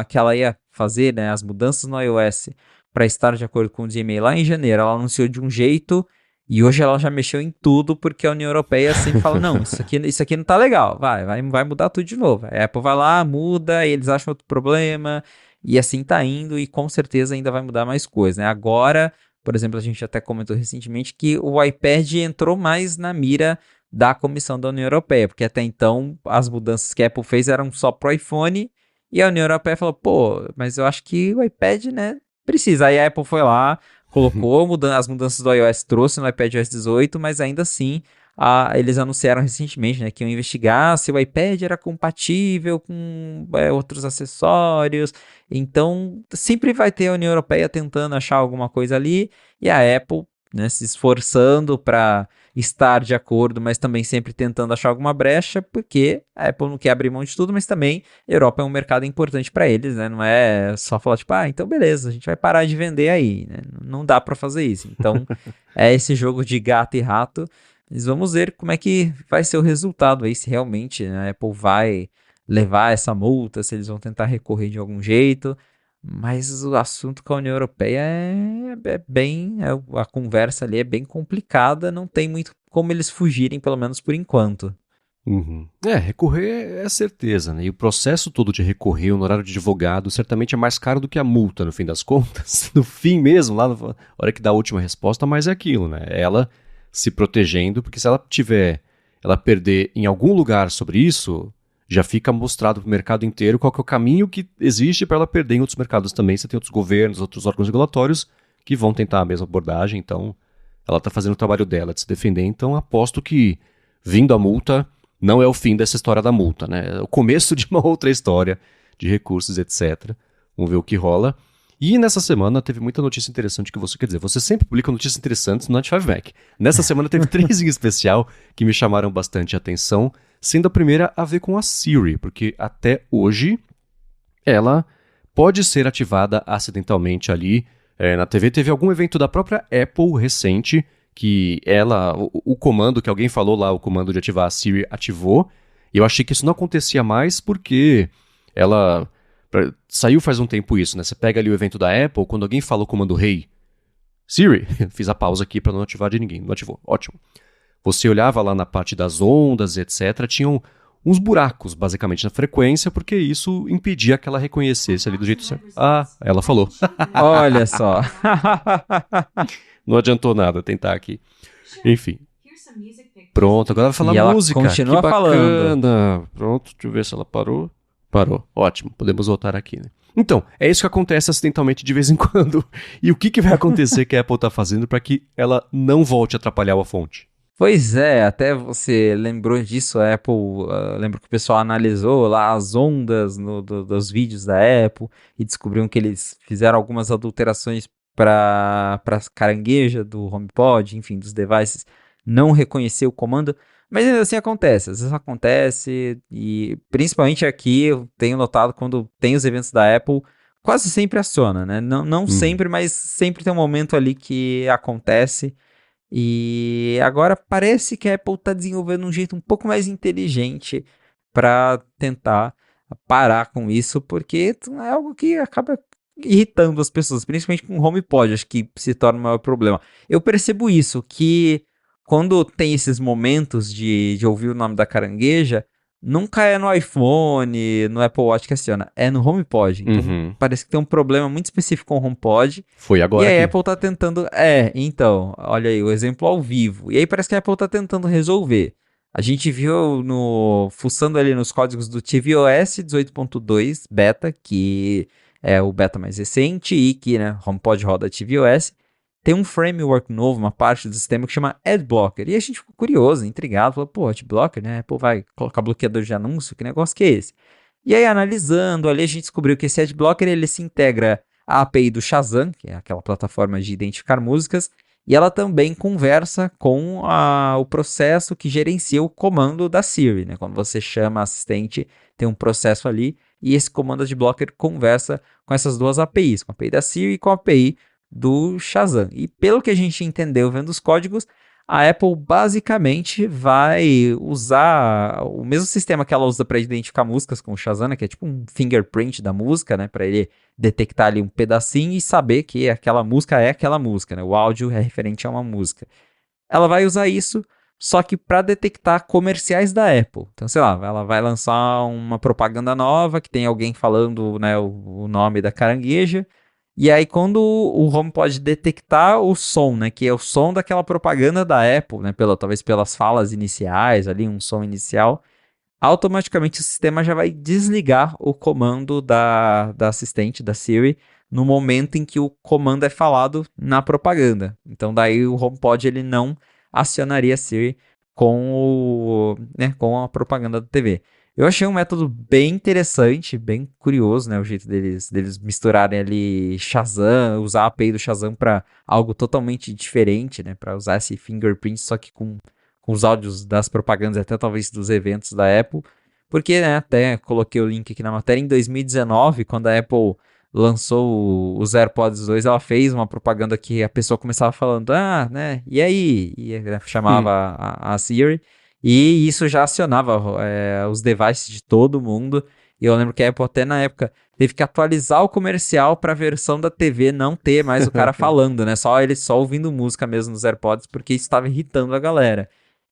que ela ia fazer, né, as mudanças no iOS para estar de acordo com o DMA lá em janeiro, ela anunciou de um jeito. E hoje ela já mexeu em tudo, porque a União Europeia sempre fala, não, isso aqui não tá legal, vai mudar tudo de novo. A Apple vai lá, muda, e eles acham outro problema, e assim tá indo, e com certeza ainda vai mudar mais coisas, né? Agora, por exemplo, a gente até comentou recentemente que o iPad entrou mais na mira da Comissão da União Europeia, porque até então as mudanças que a Apple fez eram só pro iPhone, e a União Europeia falou, pô, mas eu acho que o iPad, né, precisa. Aí a Apple foi lá, colocou as mudanças do iOS, trouxe no iPadOS 18, mas ainda assim eles anunciaram recentemente, né, que iam investigar se o iPad era compatível com outros acessórios. Então, sempre vai ter a União Europeia tentando achar alguma coisa ali e a Apple, né, se esforçando para estar de acordo, mas também sempre tentando achar alguma brecha, porque a Apple não quer abrir mão de tudo, mas também a Europa é um mercado importante para eles, né? Não é só falar tipo, então beleza, a gente vai parar de vender aí, né? Não dá para fazer isso. Então, é esse jogo de gato e rato. Mas vamos ver como é que vai ser o resultado aí, se realmente, né, a Apple vai levar essa multa, se eles vão tentar recorrer de algum jeito. Mas o assunto com a União Europeia a conversa ali é bem complicada, não tem muito como eles fugirem, pelo menos por enquanto. Uhum. Recorrer é certeza, né? E o processo todo de recorrer, o honorário de advogado, certamente é mais caro do que a multa, no fim das contas. No fim mesmo, lá na hora que dá a última resposta, mas é aquilo, né? Ela se protegendo, porque se ela perder em algum lugar sobre isso, já fica mostrado para o mercado inteiro qual que é o caminho que existe para ela perder em outros mercados também. Você tem outros governos, outros órgãos regulatórios que vão tentar a mesma abordagem, então ela está fazendo o trabalho dela de se defender, então aposto que, vindo a multa, não é o fim dessa história da multa, né? É o começo de uma outra história de recursos, etc. Vamos ver o que rola. E nessa semana teve muita notícia interessante que você sempre publica notícias interessantes no 95 Mac. Nessa semana teve 3 em especial que me chamaram bastante atenção, sendo a primeira a ver com a Siri, porque até hoje ela pode ser ativada acidentalmente ali na TV. Teve algum evento da própria Apple recente que o comando que alguém falou lá, o comando de ativar a Siri, ativou. E eu achei que isso não acontecia mais porque ela saiu faz um tempo isso, né? Você pega ali o evento da Apple, quando alguém fala o comando Hey, Siri, fiz a pausa aqui para não ativar de ninguém, não ativou, ótimo. Você olhava lá na parte das ondas, etc, tinham uns buracos, basicamente, na frequência, porque isso impedia que ela reconhecesse ali do jeito certo. Ela falou. Olha só. Não adiantou nada tentar aqui. Enfim. Pronto, agora vai falar E ela música. continua Que bacana. falando. Pronto, deixa eu ver se ela parou. Parou. Ótimo, podemos voltar aqui, né? Então, é isso que acontece acidentalmente de vez em quando. E o que vai acontecer que a Apple está fazendo para que ela não volte a atrapalhar a fonte? Pois é, até você lembrou disso, a Apple, lembro que o pessoal analisou lá as ondas dos vídeos da Apple e descobriram que eles fizeram algumas adulterações para carangueja do HomePod, enfim, dos devices, não reconhecer o comando, Mas ainda assim acontece, às vezes acontece, e principalmente aqui eu tenho notado quando tem os eventos da Apple, quase sempre aciona, né? Não Uhum. sempre, mas sempre tem um momento ali que acontece. E agora parece que a Apple está desenvolvendo um jeito um pouco mais inteligente para tentar parar com isso, porque é algo que acaba irritando as pessoas, principalmente com o HomePod, acho que se torna o maior problema. Eu percebo isso, que quando tem esses momentos de ouvir o nome da carangueja, nunca é no iPhone, no Apple Watch que aciona, é no HomePod. Então Uhum. parece que tem um problema muito específico com o HomePod. Foi E agora a aqui. Apple tá tentando. Então, olha aí, o exemplo ao vivo. E aí parece que a Apple tá tentando resolver. A gente viu fuçando ali nos códigos do tvOS 18.2 beta, que é o beta mais recente e que, né, HomePod roda tvOS. Tem um framework novo, uma parte do sistema que chama Adblocker. E a gente ficou curioso, intrigado, falou, pô, Adblocker, né? A Apple vai colocar bloqueador de anúncio, que negócio que é esse? E aí, analisando ali, a gente descobriu que esse Adblocker, ele se integra à API do Shazam, que é aquela plataforma de identificar músicas, e ela também conversa com o processo que gerencia o comando da Siri, né? Quando você chama a assistente, tem um processo ali, e esse comando Adblocker conversa com essas duas APIs, com a API da Siri e com a API do Shazam. E pelo que a gente entendeu vendo os códigos, a Apple basicamente vai usar o mesmo sistema que ela usa para identificar músicas com o Shazam, né, que é tipo um fingerprint da música, né, para ele detectar ali um pedacinho e saber que aquela música é aquela música, né, o áudio é referente a uma música. Ela vai usar isso só que para detectar comerciais da Apple. Então, sei lá, ela vai lançar uma propaganda nova que tem alguém falando, né, o nome da carangueja. E aí, quando o Home pode detectar o som, né, que é o som daquela propaganda da Apple, né, talvez pelas falas iniciais, ali, um som inicial, automaticamente o sistema já vai desligar o comando da assistente, da Siri, no momento em que o comando é falado na propaganda. Então, daí o HomePod ele não acionaria a Siri com a propaganda da TV. Eu achei um método bem interessante, bem curioso, né? O jeito deles misturarem ali Shazam, usar a API do Shazam para algo totalmente diferente, né? Para usar esse fingerprint, só que com os áudios das propagandas, até talvez dos eventos da Apple. Porque, né, até coloquei o link aqui na matéria, em 2019, quando a Apple lançou os AirPods 2, ela fez uma propaganda que a pessoa começava falando, né, e aí? E chamava Hum. a Siri, e isso já acionava os devices de todo mundo. E eu lembro que a Apple até na época teve que atualizar o comercial para a versão da TV não ter mais o cara falando, né? Só ele só ouvindo música mesmo nos AirPods, porque isso estava irritando a galera.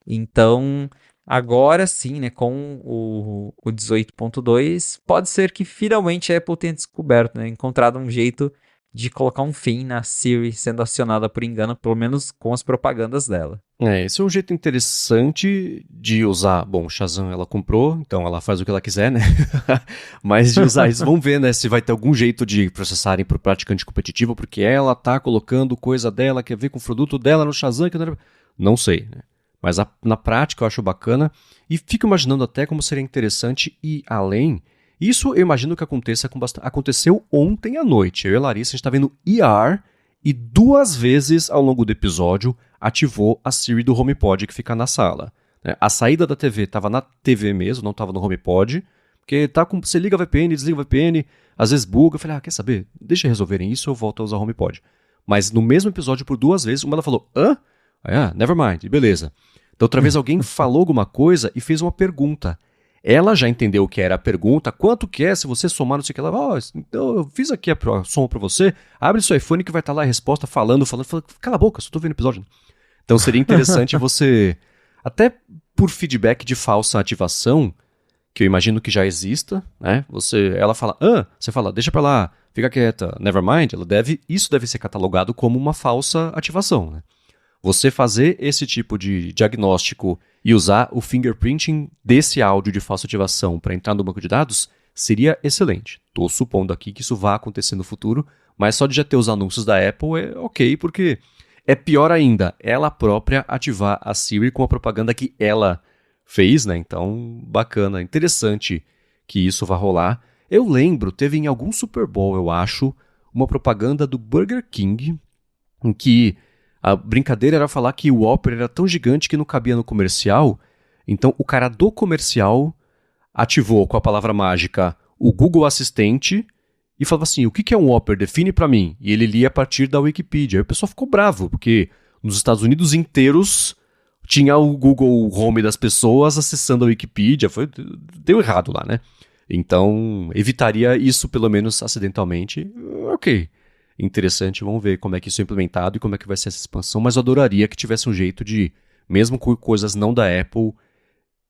Então, agora sim, né, com o 18.2, pode ser que finalmente a Apple tenha descoberto, né, encontrado um jeito de colocar um fim na Siri sendo acionada por engano, pelo menos com as propagandas dela. Esse é um jeito interessante de usar. Bom, o Shazam ela comprou, então ela faz o que ela quiser, né? Mas de usar isso, vamos ver, né? Se vai ter algum jeito de processarem pro praticante competitivo, porque ela tá colocando coisa dela que a ver com o produto dela no Shazam. Não sei, né? Mas na prática eu acho bacana e fico imaginando até como seria interessante ir além. Isso eu imagino que aconteça com bastante. Aconteceu ontem à noite. Eu e a Larissa, a gente tá vendo ER e 2 vezes ao longo do episódio ativou a Siri do HomePod que fica na sala. A saída da TV estava na TV mesmo, não estava no HomePod, porque você liga a VPN, desliga a VPN, às vezes buga. Eu falei, quer saber? Deixa resolverem isso, eu volto a usar o HomePod. Mas no mesmo episódio, por 2 vezes, uma ela falou, hã? Never mind, beleza. Da outra vez alguém falou alguma coisa e fez uma pergunta. Ela já entendeu o que era a pergunta, quanto que é se você somar, não sei o que. Ela, então eu fiz aqui a soma pra você, abre seu iPhone que vai estar lá a resposta falando, cala a boca, só tô vendo o episódio. Então seria interessante você, até por feedback de falsa ativação, que eu imagino que já exista, né? Ela fala, você fala, deixa pra lá, fica quieta, never mind, isso deve ser catalogado como uma falsa ativação, né? Você fazer esse tipo de diagnóstico e usar o fingerprinting desse áudio de falsa ativação para entrar no banco de dados seria excelente. Estou supondo aqui que isso vai acontecer no futuro, mas só de já ter os anúncios da Apple é ok, porque é pior ainda ela própria ativar a Siri com a propaganda que ela fez, né? Então, bacana, interessante que isso vá rolar. Eu lembro, teve em algum Super Bowl, eu acho, uma propaganda do Burger King em que a brincadeira era falar que o Whopper era tão gigante que não cabia no comercial, Então o cara do comercial ativou com a palavra mágica o Google Assistente e falava assim, o que é um Whopper? Define pra mim. E ele lia a partir da Wikipedia. Aí o pessoal ficou bravo, porque nos Estados Unidos inteiros tinha o Google Home das pessoas acessando a Wikipedia. Deu errado lá, né? Então, evitaria isso, pelo menos acidentalmente. Ok, interessante, vamos ver como é que isso é implementado e como é que vai ser essa expansão, mas eu adoraria que tivesse um jeito de, mesmo com coisas não da Apple,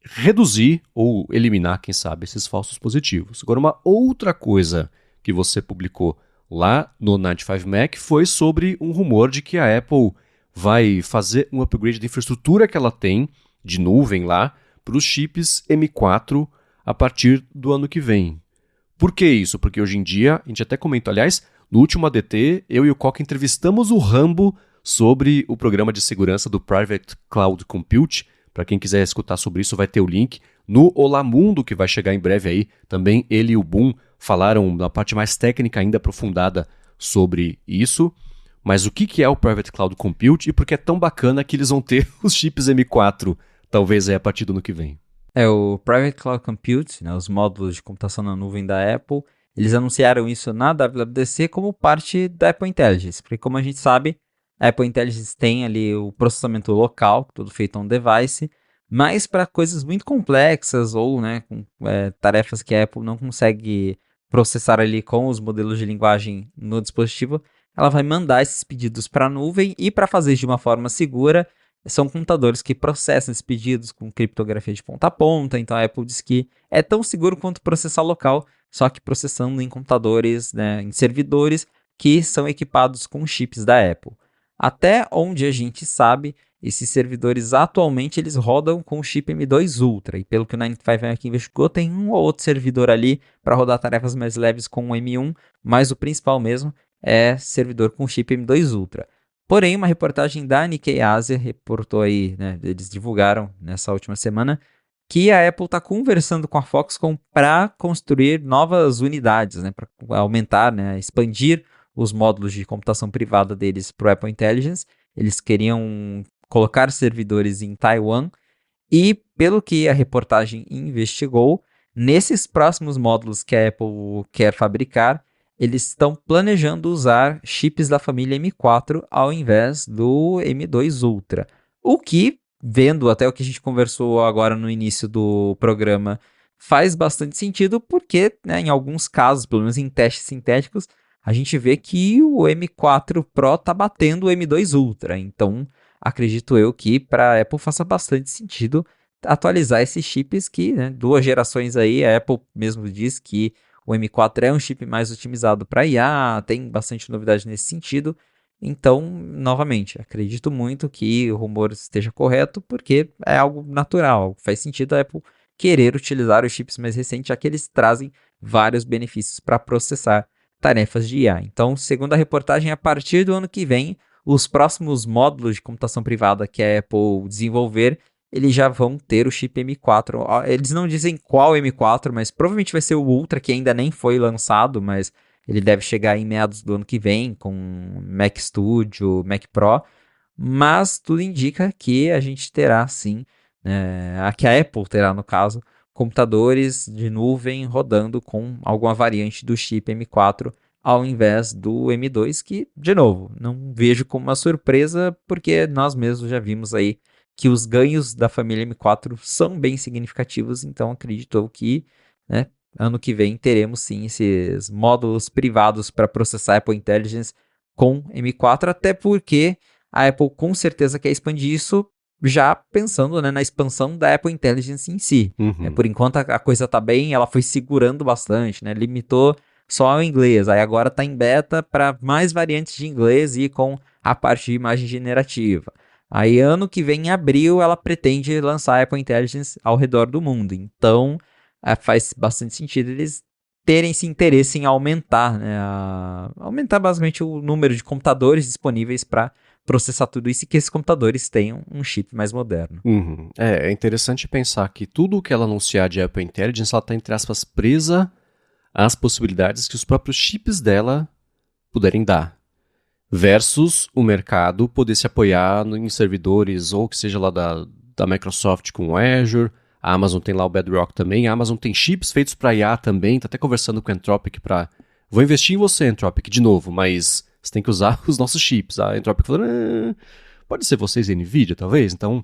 reduzir ou eliminar, quem sabe, esses falsos positivos. Agora, uma outra coisa que você publicou lá no 95Mac foi sobre um rumor de que a Apple vai fazer um upgrade da infraestrutura que ela tem de nuvem lá para os chips M4 a partir do ano que vem. Por que isso? Porque hoje em dia, a gente até comentou, aliás, no último ADT, eu e o Coca entrevistamos o Rambo sobre o programa de segurança do Private Cloud Compute. Para quem quiser escutar sobre isso, vai ter o link. No Olá Mundo, que vai chegar em breve aí, também ele e o Boom falaram na parte mais técnica ainda aprofundada sobre isso. Mas o que é o Private Cloud Compute e por que é tão bacana que eles vão ter os chips M4, talvez a partir do ano que vem? O Private Cloud Compute, né, os módulos de computação na nuvem da Apple, eles anunciaram isso na WWDC como parte da Apple Intelligence, porque como a gente sabe, a Apple Intelligence tem ali o processamento local, tudo feito on device, mas para coisas muito complexas ou né, com tarefas que a Apple não consegue processar ali com os modelos de linguagem no dispositivo, ela vai mandar esses pedidos para a nuvem e para fazer de uma forma segura, são computadores que processam esses pedidos com criptografia de ponta a ponta, então a Apple diz que é tão seguro quanto processar local, só que processando em computadores, né, em servidores que são equipados com chips da Apple. Até onde a gente sabe, esses servidores atualmente eles rodam com o chip M2 Ultra, e pelo que o 95 aqui investigou, tem um ou outro servidor ali para rodar tarefas mais leves com o M1, mas o principal mesmo é servidor com chip M2 Ultra. Porém, uma reportagem da Nikkei Asia reportou aí, né, eles divulgaram nessa última semana, que a Apple está conversando com a Foxconn para construir novas unidades, né, para aumentar, né, expandir os módulos de computação privada deles para o Apple Intelligence. Eles queriam colocar servidores em Taiwan e, pelo que a reportagem investigou, nesses próximos módulos que a Apple quer fabricar, eles estão planejando usar chips da família M4 ao invés do M2 Ultra. O que, vendo até o que a gente conversou agora no início do programa, faz bastante sentido porque, né, em alguns casos, pelo menos em testes sintéticos, a gente vê que o M4 Pro está batendo o M2 Ultra. Então, acredito eu que para a Apple faça bastante sentido atualizar esses chips que, né, 2 gerações aí, a Apple mesmo diz que o M4 é um chip mais otimizado para IA, tem bastante novidade nesse sentido. Então, novamente, acredito muito que o rumor esteja correto, porque é algo natural, faz sentido a Apple querer utilizar os chips mais recentes, já que eles trazem vários benefícios para processar tarefas de IA. Então, segundo a reportagem, a partir do ano que vem, os próximos módulos de computação privada que a Apple desenvolver, eles já vão ter o chip M4. Eles não dizem qual M4, mas provavelmente vai ser o Ultra, que ainda nem foi lançado, mas ele deve chegar em meados do ano que vem, com Mac Studio, Mac Pro. Mas tudo indica que a gente terá, sim, que a Apple terá, no caso, computadores de nuvem rodando com alguma variante do chip M4 ao invés do M2, que, de novo, não vejo como uma surpresa, porque nós mesmos já vimos aí que os ganhos da família M4 são bem significativos, então acredito que, né, ano que vem teremos sim esses módulos privados para processar Apple Intelligence com M4, até porque a Apple com certeza quer expandir isso já pensando, né, na expansão da Apple Intelligence em si. Uhum. Por enquanto a coisa está bem, ela foi segurando bastante, né, limitou só ao inglês, aí agora está em beta para mais variantes de inglês e com a parte de imagem generativa. Aí ano que vem, em abril, ela pretende lançar a Apple Intelligence ao redor do mundo. Então, faz bastante sentido eles terem esse interesse em aumentar, né, aumentar basicamente o número de computadores disponíveis para processar tudo isso e que esses computadores tenham um chip mais moderno. Uhum. É interessante pensar que tudo o que ela anunciar de Apple Intelligence, ela está, entre aspas, presa às possibilidades que os próprios chips dela puderem dar. Versus o mercado poder se apoiar em servidores ou que seja lá da Microsoft com o Azure, a Amazon tem lá o Bedrock também, a Amazon tem chips feitos para IA também, tá até conversando com a Anthropic para... Vou investir em você, Anthropic, de novo, mas você tem que usar os nossos chips. A Anthropic falando, pode ser vocês e a NVIDIA, talvez? Então,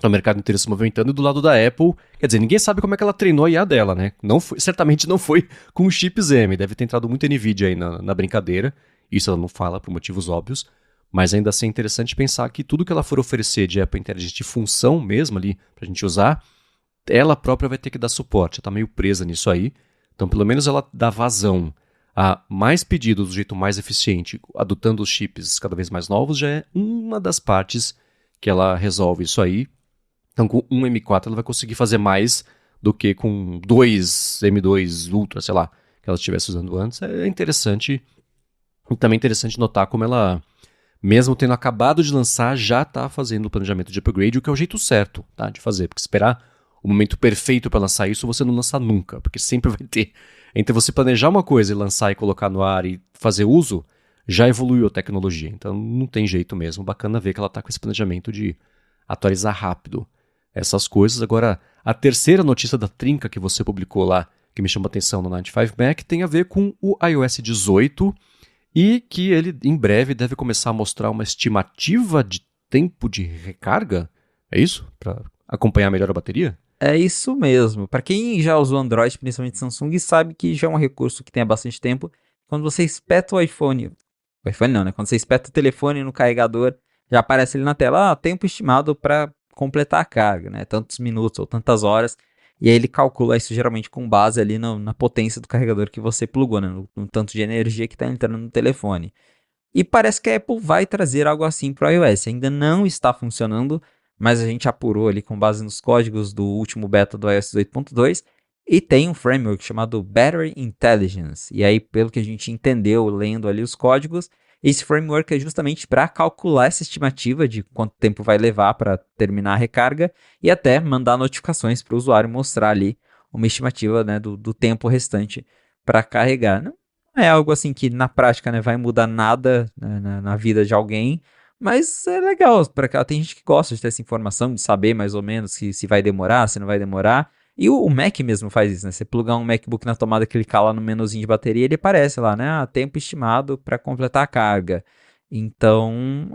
o mercado inteiro se movimentando. E do lado da Apple, quer dizer, ninguém sabe como é que ela treinou a IA dela, né? Certamente não foi com os chips M, deve ter entrado muito NVIDIA aí na brincadeira. Isso ela não fala por motivos óbvios, mas ainda assim é interessante pensar que tudo que ela for oferecer de Apple Intelligence de função mesmo ali, pra gente usar, ela própria vai ter que dar suporte, ela tá meio presa nisso aí. Então, pelo menos ela dá vazão a mais pedidos do jeito mais eficiente, adotando os chips cada vez mais novos, já é uma das partes que ela resolve isso aí. Então, com um M4 ela vai conseguir fazer mais do que com dois M2 Ultra, sei lá, que ela estivesse usando antes. É interessante. E também é interessante notar como ela, mesmo tendo acabado de lançar, já está fazendo o planejamento de upgrade, o que é o jeito certo, tá, de fazer. Porque esperar o momento perfeito para lançar isso, você não lança nunca, porque sempre vai ter. Entre você planejar uma coisa e lançar e colocar no ar e fazer uso, já evoluiu a tecnologia. Então não tem jeito mesmo. Bacana ver que ela está com esse planejamento de atualizar rápido essas coisas. Agora, a terceira notícia da trinca que você publicou lá, que me chamou a atenção no 95Mac, tem a ver com o iOS 18 e que ele em breve deve começar a mostrar uma estimativa de tempo de recarga. É isso? Para acompanhar melhor a bateria? É isso mesmo. Para quem já usou Android, principalmente Samsung, sabe que já é um recurso que tem há bastante tempo. Quando você espeta o iPhone não, né? Quando você espeta o telefone no carregador, já aparece ali na tela, tempo estimado para completar a carga, né? Tantos minutos ou tantas horas. E aí ele calcula isso geralmente com base ali na potência do carregador que você plugou, né? No tanto de energia que está entrando no telefone. E parece que a Apple vai trazer algo assim para o iOS. Ainda não está funcionando, mas a gente apurou ali com base nos códigos do último beta do iOS 18.2 e tem um framework chamado Battery Intelligence. E aí, pelo que a gente entendeu lendo ali os códigos, esse framework é justamente para calcular essa estimativa de quanto tempo vai levar para terminar a recarga e até mandar notificações para o usuário mostrar ali uma estimativa, né, do tempo restante para carregar. Não é algo assim que na prática, né, vai mudar nada, né, na vida de alguém, mas é legal, tem gente que gosta de ter essa informação, de saber mais ou menos se vai demorar, se não vai demorar. E o Mac mesmo faz isso, né? Você plugar um MacBook na tomada, clicar lá no menuzinho de bateria, ele aparece lá, né? Tempo estimado para completar a carga. Então,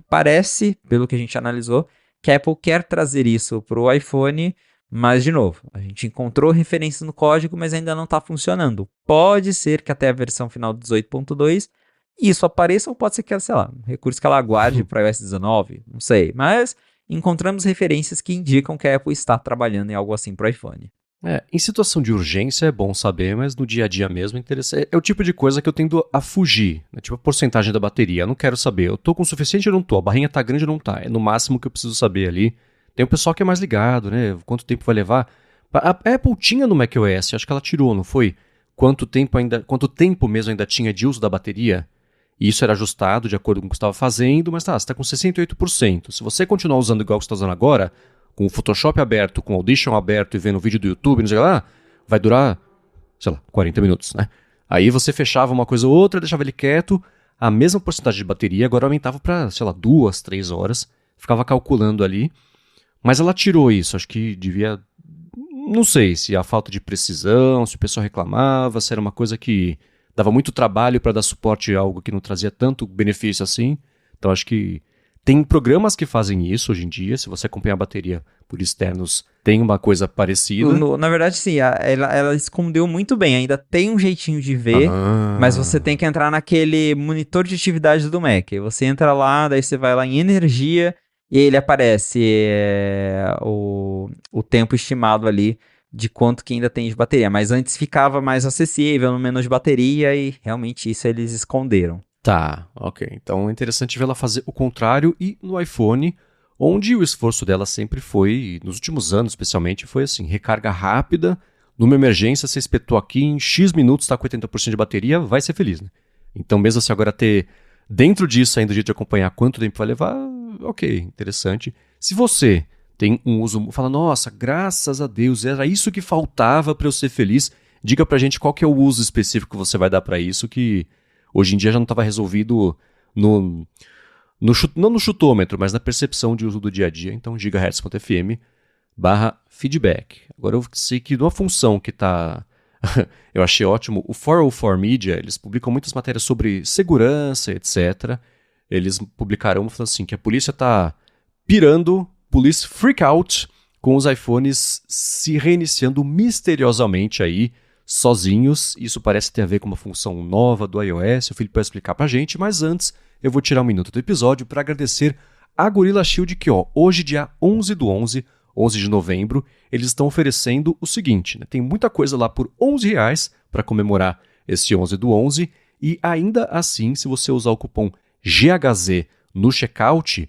parece, pelo que a gente analisou, que a Apple quer trazer isso para o iPhone, mas, de novo, a gente encontrou referências no código, mas ainda não está funcionando. Pode ser que até a versão final do 18.2 isso apareça, ou pode ser que, sei lá, um recurso que ela aguarde para iOS 19, não sei. Mas encontramos referências que indicam que a Apple está trabalhando em algo assim para o iPhone. Em situação de urgência é bom saber, mas no dia a dia mesmo é o tipo de coisa que eu tendo a fugir, né? Tipo a porcentagem da bateria, eu não quero saber, eu tô com o suficiente ou não tô, a barrinha tá grande ou não tá, é no máximo que eu preciso saber ali. Tem o pessoal que é mais ligado, né, quanto tempo vai levar. A Apple tinha no macOS, acho que ela tirou, não foi? Quanto tempo mesmo ainda tinha de uso da bateria? E isso era ajustado de acordo com o que você estava fazendo, mas você está com 68%. Se você continuar usando igual que você está usando agora, com o Photoshop aberto, com o Audition aberto e vendo o vídeo do YouTube, não sei lá, vai durar, sei lá, 40 minutos, né? Aí você fechava uma coisa ou outra, deixava ele quieto, a mesma porcentagem de bateria agora aumentava para, sei lá, 2, 3 horas, ficava calculando ali, mas ela tirou isso, acho que devia, não sei se a falta de precisão, se o pessoal reclamava, se era uma coisa que dava muito trabalho para dar suporte a algo que não trazia tanto benefício assim. Então acho que tem programas que fazem isso hoje em dia. Se você acompanhar a bateria por externos, tem uma coisa parecida. Na verdade, sim, ela escondeu muito bem. Ainda tem um jeitinho de ver, mas você tem que entrar naquele monitor de atividade do Mac. Você entra lá, daí você vai lá em energia e ele aparece o tempo estimado ali de quanto que ainda tem de bateria, mas antes ficava mais acessível no menu de bateria e realmente isso eles esconderam. Tá, ok. Então é interessante ver ela fazer o contrário e no iPhone, onde o esforço dela sempre foi, nos últimos anos especialmente, foi assim, recarga rápida, numa emergência você espetou aqui, em X minutos está com 80% de bateria, vai ser feliz, né? Então mesmo se agora ter dentro disso ainda o jeito de acompanhar quanto tempo vai levar, ok, interessante. Se você tem um uso, fala, nossa, graças a Deus, era isso que faltava para eu ser feliz. Diga pra gente qual que é o uso específico que você vai dar para isso, que hoje em dia já não estava resolvido não no chutômetro, mas na percepção de uso do dia a dia. Então, gigahertz.fm/feedback. Agora eu sei que numa função que está... eu achei ótimo, o 404 Media, eles publicam muitas matérias sobre segurança, etc. Eles publicaram falando assim, que a polícia está pirando, police freak out, com os iPhones se reiniciando misteriosamente aí, sozinhos. Isso parece ter a ver com uma função nova do iOS, o Felipe vai explicar pra gente, mas antes eu vou tirar um minuto do episódio para agradecer a Gorilla Shield que, hoje dia 11 de novembro, eles estão oferecendo o seguinte, né? Tem muita coisa lá por R$11 para comemorar esse 11/11 e ainda assim, se você usar o cupom GHZ no checkout,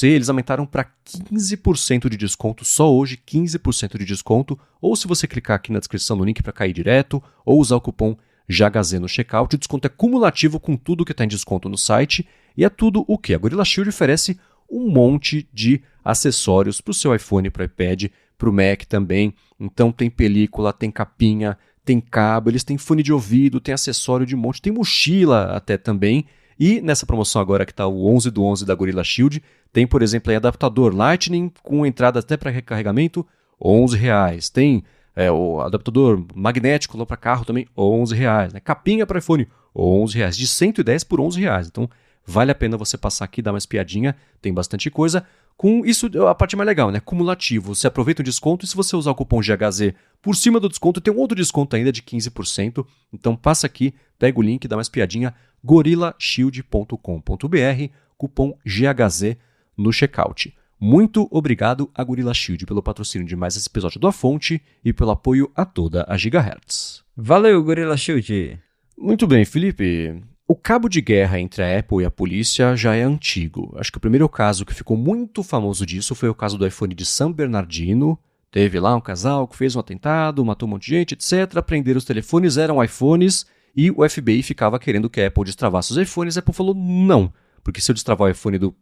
eles aumentaram para 15% de desconto, só hoje 15% de desconto, ou se você clicar aqui na descrição no link para cair direto, ou usar o cupom GHZ no checkout, o desconto é cumulativo com tudo que está em desconto no site, e é tudo o que? A Gorilla Shield oferece um monte de acessórios para o seu iPhone, para o iPad, para o Mac também, então tem película, tem capinha, tem cabo, eles têm fone de ouvido, tem acessório de monte, tem mochila até também. E nessa promoção agora que está o 11/11 da Gorilla Shield, tem, por exemplo, aí adaptador Lightning com entrada até para recarregamento, R$11. Tem o adaptador magnético lá para carro também, R$11. Né? Capinha para iPhone, R$11. De 110 por R$11. Então, vale a pena você passar aqui e dar uma espiadinha, tem bastante coisa. Com isso, a parte mais legal, né? Cumulativo. Você aproveita o desconto e se você usar o cupom GHZ por cima do desconto, tem um outro desconto ainda de 15%. Então, passa aqui, pega o link, dá uma espiadinha, gorillashield.com.br, cupom GHZ no checkout. Muito obrigado a Gorilla Shield pelo patrocínio de mais esse episódio do A Fonte e pelo apoio a toda a Gigahertz. Valeu, Gorilla Shield! Muito bem, Felipe. O cabo de guerra entre a Apple e a polícia já é antigo. Acho que o primeiro caso que ficou muito famoso disso foi o caso do iPhone de San Bernardino. Teve lá um casal que fez um atentado, matou um monte de gente, etc. Prenderam os telefones, eram iPhones, e o FBI ficava querendo que a Apple destravasse os iPhones. A Apple falou não, porque se eu destravar o iPhone do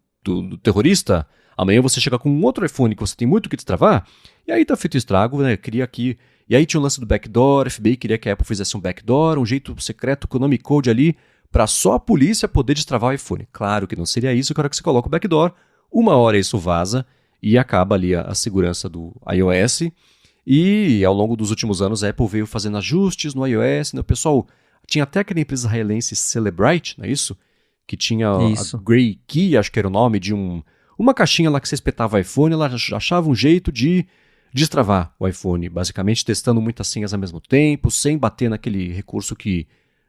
terrorista, amanhã você chega com um outro iPhone que você tem muito que destravar, e aí tá feito estrago, né? Cria aqui. E aí tinha o lance do backdoor, a FBI queria que a Apple fizesse um backdoor, um jeito secreto, com o nome code ali, para só a polícia poder destravar o iPhone. Claro que não seria isso, que a hora que você coloca o backdoor, uma hora isso vaza e acaba ali a segurança do iOS. E ao longo dos últimos anos a Apple veio fazendo ajustes no iOS, né? O pessoal tinha até aquela empresa israelense Celebrite, não é isso? Que tinha Isso. a Grey Key, acho que era o nome, de uma caixinha lá que você espetava o iPhone, ela achava um jeito de destravar o iPhone, basicamente testando muitas senhas ao mesmo tempo, sem bater naquele recurso que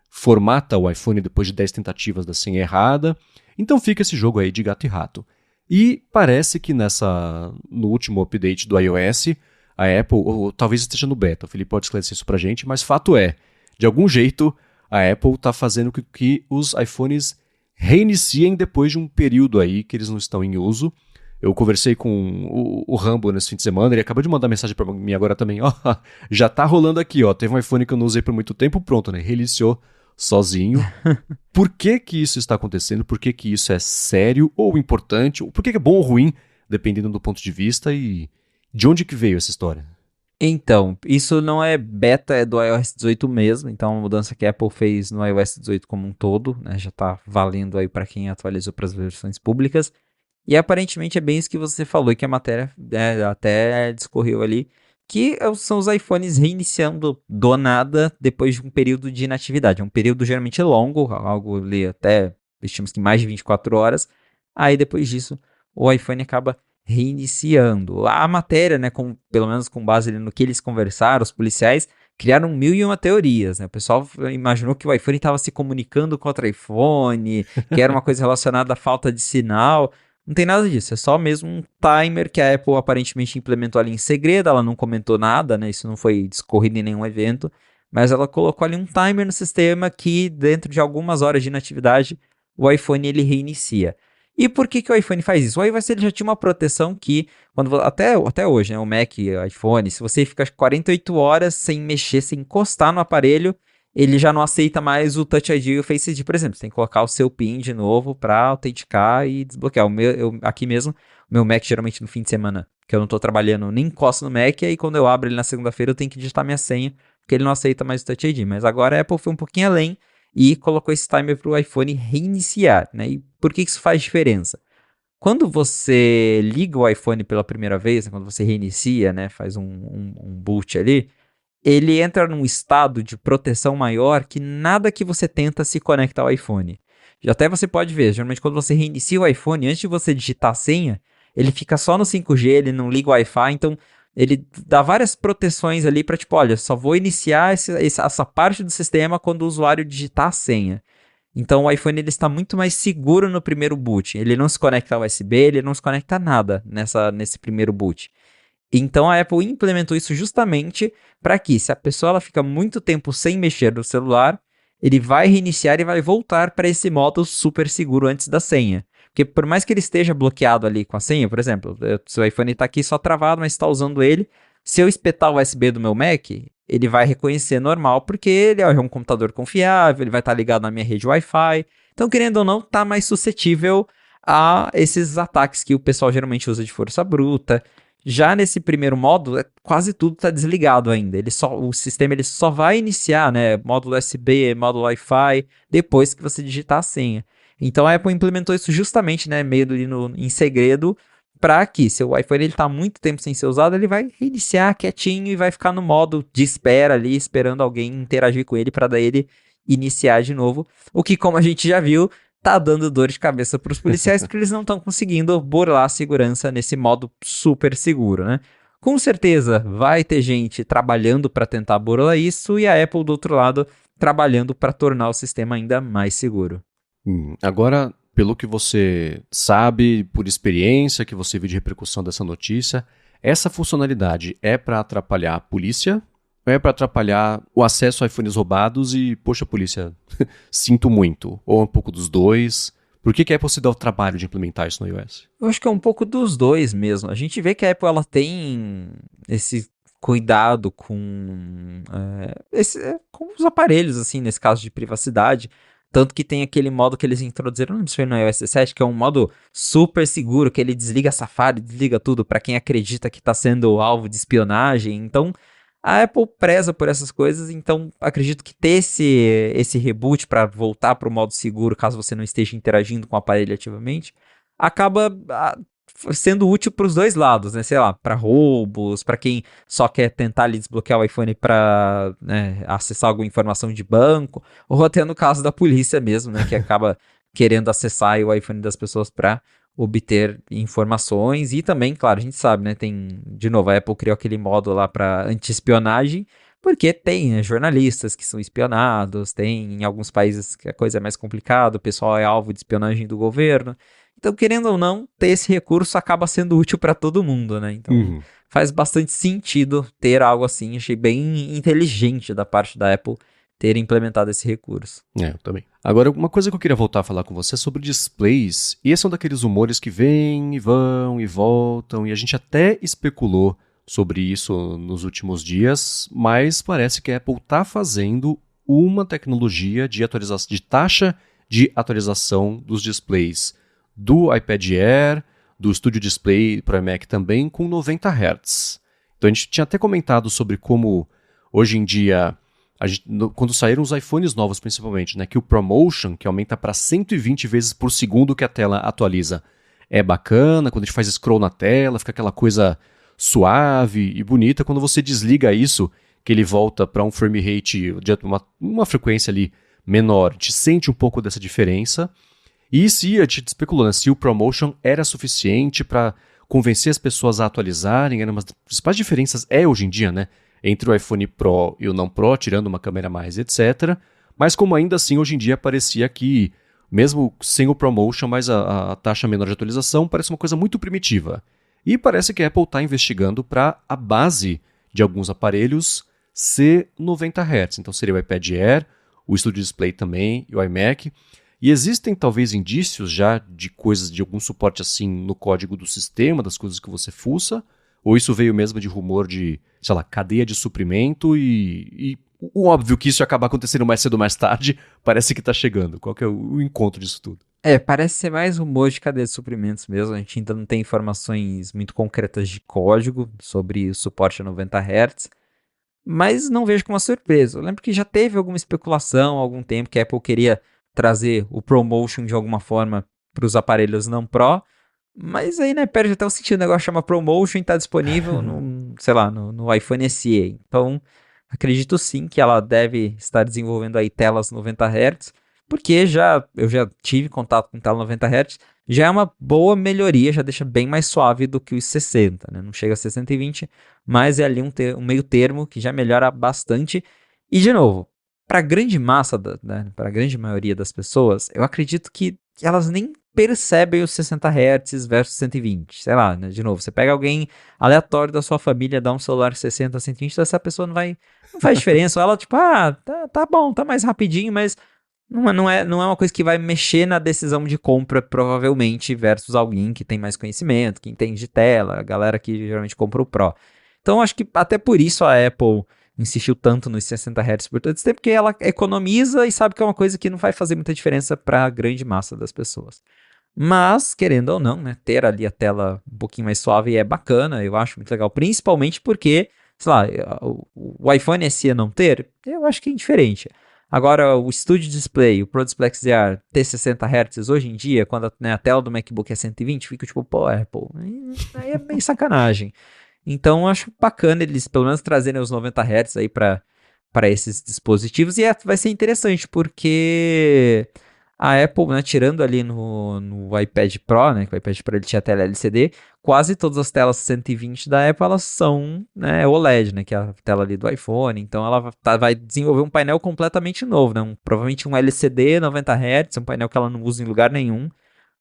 formata o iPhone depois de 10 tentativas da senha errada. Então fica esse jogo aí de gato e rato. E parece que no último update do iOS, a Apple, ou talvez esteja no beta, o Felipe pode esclarecer isso pra gente, mas fato é, de algum jeito, a Apple está fazendo com que os iPhones reiniciem depois de um período aí que eles não estão em uso. Eu conversei com o Rambo nesse fim de semana, ele acabou de mandar mensagem para mim agora também, já tá rolando aqui, teve um iPhone que eu não usei por muito tempo, pronto, né, reiniciou sozinho. Por que isso está acontecendo? Por que isso é sério ou importante? Por que é bom ou ruim, dependendo do ponto de vista, e de onde que veio essa história? Então, isso não é beta, é do iOS 18 mesmo, então a mudança que a Apple fez no iOS 18 como um todo, né, já está valendo aí para quem atualizou para as versões públicas, e aparentemente é bem isso que você falou, que a matéria até discorreu ali, que são os iPhones reiniciando do nada depois de um período de inatividade, é um período geralmente longo, algo ali até, estimamos que mais de 24 horas, aí depois disso o iPhone acaba reiniciando. A matéria, né, pelo menos com base no que eles conversaram, os policiais criaram 1001 teorias, né? O pessoal imaginou que o iPhone estava se comunicando com outro iPhone, que era uma coisa relacionada à falta de sinal. Não tem nada disso, é só mesmo um timer que a Apple aparentemente implementou ali em segredo, ela não comentou nada, né? Isso não foi discorrido em nenhum evento, mas ela colocou ali um timer no sistema que dentro de algumas horas de inatividade o iPhone ele reinicia. E por que o iPhone faz isso? O iOS ele já tinha uma proteção que, até hoje, né, o Mac, o iPhone, se você fica 48 horas sem mexer, sem encostar no aparelho, ele já não aceita mais o Touch ID e o Face ID, por exemplo. Você tem que colocar o seu PIN de novo para autenticar e desbloquear. Aqui mesmo, o meu Mac, geralmente no fim de semana, que eu não estou trabalhando, nem encosto no Mac, e aí quando eu abro ele na segunda-feira, eu tenho que digitar minha senha, porque ele não aceita mais o Touch ID. Mas agora a Apple foi um pouquinho além, e colocou esse timer para o iPhone reiniciar, né? E por que isso faz diferença? Quando você liga o iPhone pela primeira vez, né, quando você reinicia, né, faz um boot ali, ele entra num estado de proteção maior que nada que você tenta se conecta ao iPhone. Já até você pode ver, geralmente quando você reinicia o iPhone, antes de você digitar a senha, ele fica só no 5G, ele não liga o Wi-Fi, então ele dá várias proteções ali para tipo, olha, só vou iniciar essa parte do sistema quando o usuário digitar a senha. Então o iPhone ele está muito mais seguro no primeiro boot. Ele não se conecta ao USB, ele não se conecta a nada nesse primeiro boot. Então a Apple implementou isso justamente para que, se a pessoa ela fica muito tempo sem mexer no celular, ele vai reiniciar e vai voltar para esse modo super seguro antes da senha. Porque por mais que ele esteja bloqueado ali com a senha, por exemplo, seu iPhone está aqui só travado, mas está usando ele, se eu espetar o USB do meu Mac, ele vai reconhecer normal, porque ele é um computador confiável, ele vai estar ligado na minha rede Wi-Fi. Então, querendo ou não, está mais suscetível a esses ataques que o pessoal geralmente usa de força bruta. Já nesse primeiro módulo, quase tudo está desligado ainda. O sistema ele só vai iniciar, né, módulo USB, módulo Wi-Fi, depois que você digitar a senha. Então a Apple implementou isso justamente, né, meio ali em segredo, para que se o iPhone está muito tempo sem ser usado, ele vai reiniciar quietinho e vai ficar no modo de espera ali, esperando alguém interagir com ele para daí ele iniciar de novo. O que, como a gente já viu, tá dando dor de cabeça para os policiais porque eles não estão conseguindo burlar a segurança nesse modo super seguro, né? Com certeza vai ter gente trabalhando para tentar burlar isso e a Apple do outro lado trabalhando para tornar o sistema ainda mais seguro. Agora, pelo que você sabe, por experiência, que você viu de repercussão dessa notícia, essa funcionalidade é para atrapalhar a polícia ou é para atrapalhar o acesso a iPhones roubados e, poxa, polícia, sinto muito? Ou um pouco dos dois? Por que a Apple se dá o trabalho de implementar isso no iOS? Eu acho que é um pouco dos dois mesmo. A gente vê que a Apple ela tem esse cuidado com os aparelhos, assim, nesse caso de privacidade. Tanto que tem aquele modo que eles introduziram, não sei se foi no iOS 7, que é um modo super seguro, que ele desliga Safari, desliga tudo para quem acredita que está sendo alvo de espionagem. Então, a Apple preza por essas coisas, então acredito que ter esse reboot para voltar para o modo seguro, caso você não esteja interagindo com o aparelho ativamente, acaba sendo útil para os dois lados, né? Sei lá, para roubos, para quem só quer tentar ali desbloquear o iPhone para, né, acessar alguma informação de banco, ou até no caso da polícia mesmo, né, que acaba querendo acessar o iPhone das pessoas para obter informações. E também, claro, a gente sabe, né, tem, de novo, a Apple criou aquele modo lá para anti-espionagem, porque tem, né, jornalistas que são espionados, tem em alguns países que a coisa é mais complicada, o pessoal é alvo de espionagem do governo. Então, querendo ou não, ter esse recurso acaba sendo útil para todo mundo, né? Então, faz bastante sentido ter algo assim. Achei bem inteligente da parte da Apple ter implementado esse recurso. Eu também. Agora, uma coisa que eu queria voltar a falar com você é sobre displays. E esse é um daqueles rumores que vêm e vão e voltam, e a gente até especulou sobre isso nos últimos dias, mas parece que a Apple está fazendo uma tecnologia de taxa de atualização dos displays do iPad Air, do Studio Display para o iMac também, com 90 Hz. Então a gente tinha até comentado sobre como, hoje em dia, quando saíram os iPhones novos principalmente, né, que o ProMotion, que aumenta para 120 vezes por segundo que a tela atualiza, é bacana. Quando a gente faz scroll na tela, fica aquela coisa suave e bonita. Quando você desliga isso, que ele volta para um frame rate de uma frequência ali menor, a gente sente um pouco dessa diferença. E se a gente especulou, né, se o ProMotion era suficiente para convencer as pessoas a atualizarem, era uma das principais diferenças hoje em dia, né, entre o iPhone Pro e o não Pro, tirando uma câmera mais, etc. Mas como ainda assim, hoje em dia parecia que, mesmo sem o ProMotion, mas a taxa menor de atualização parece uma coisa muito primitiva. E parece que a Apple está investigando para a base de alguns aparelhos ser 90 Hz. Então seria o iPad Air, o Studio Display também e o iMac. E existem talvez indícios já de coisas, de algum suporte assim no código do sistema, das coisas que você fuça? Ou isso veio mesmo de rumor de, sei lá, cadeia de suprimento e o óbvio que isso ia acabar acontecendo mais cedo ou mais tarde, parece que está chegando. Qual que é o encontro disso tudo? Parece ser mais rumor de cadeia de suprimentos mesmo. A gente ainda não tem informações muito concretas de código sobre o suporte a 90 Hz. mas não vejo como uma surpresa. Eu lembro que já teve alguma especulação há algum tempo que a Apple queria trazer o ProMotion de alguma forma para os aparelhos não Pro, mas aí, né, perde até o sentido. O negócio chama ProMotion e está disponível no, sei lá, no iPhone SE. Então, acredito sim que ela deve estar desenvolvendo aí telas 90 Hz, porque eu já tive contato com tela 90 Hz, já é uma boa melhoria, já deixa bem mais suave do que os 60, né? Não chega a 60 e 20, mas é ali um meio termo que já melhora bastante. E, de novo, para a grande massa, para a grande maioria das pessoas, eu acredito que elas nem percebem os 60 Hz versus 120. Sei lá, né? De novo, você pega alguém aleatório da sua família, dá um celular 60, 120, essa pessoa não faz diferença. Ou ela, tipo, tá bom, tá mais rapidinho, mas não é uma coisa que vai mexer na decisão de compra, provavelmente, versus alguém que tem mais conhecimento, que entende de tela, a galera que geralmente compra o Pro. Então, acho que até por isso a Apple insistiu tanto nos 60 Hz por todo esse tempo, porque ela economiza e sabe que é uma coisa que não vai fazer muita diferença para a grande massa das pessoas. Mas, querendo ou não, né, ter ali a tela um pouquinho mais suave é bacana, eu acho muito legal, principalmente porque, sei lá, o iPhone SE não ter, eu acho que é indiferente. Agora, o Studio Display, o Pro Display XDR ter 60 Hz hoje em dia, quando a tela do MacBook é 120, fica tipo, pô, Apple, aí é meio sacanagem. Então, eu acho bacana eles pelo menos trazerem os 90 Hz aí para esses dispositivos, e vai ser interessante, porque a Apple, né, tirando ali no iPad Pro, né, que o iPad Pro ele tinha tela LCD, quase todas as telas 120 da Apple, elas são, né, OLED, né, que é a tela ali do iPhone, então ela vai desenvolver um painel completamente novo, né, provavelmente um LCD 90 Hz, um painel que ela não usa em lugar nenhum,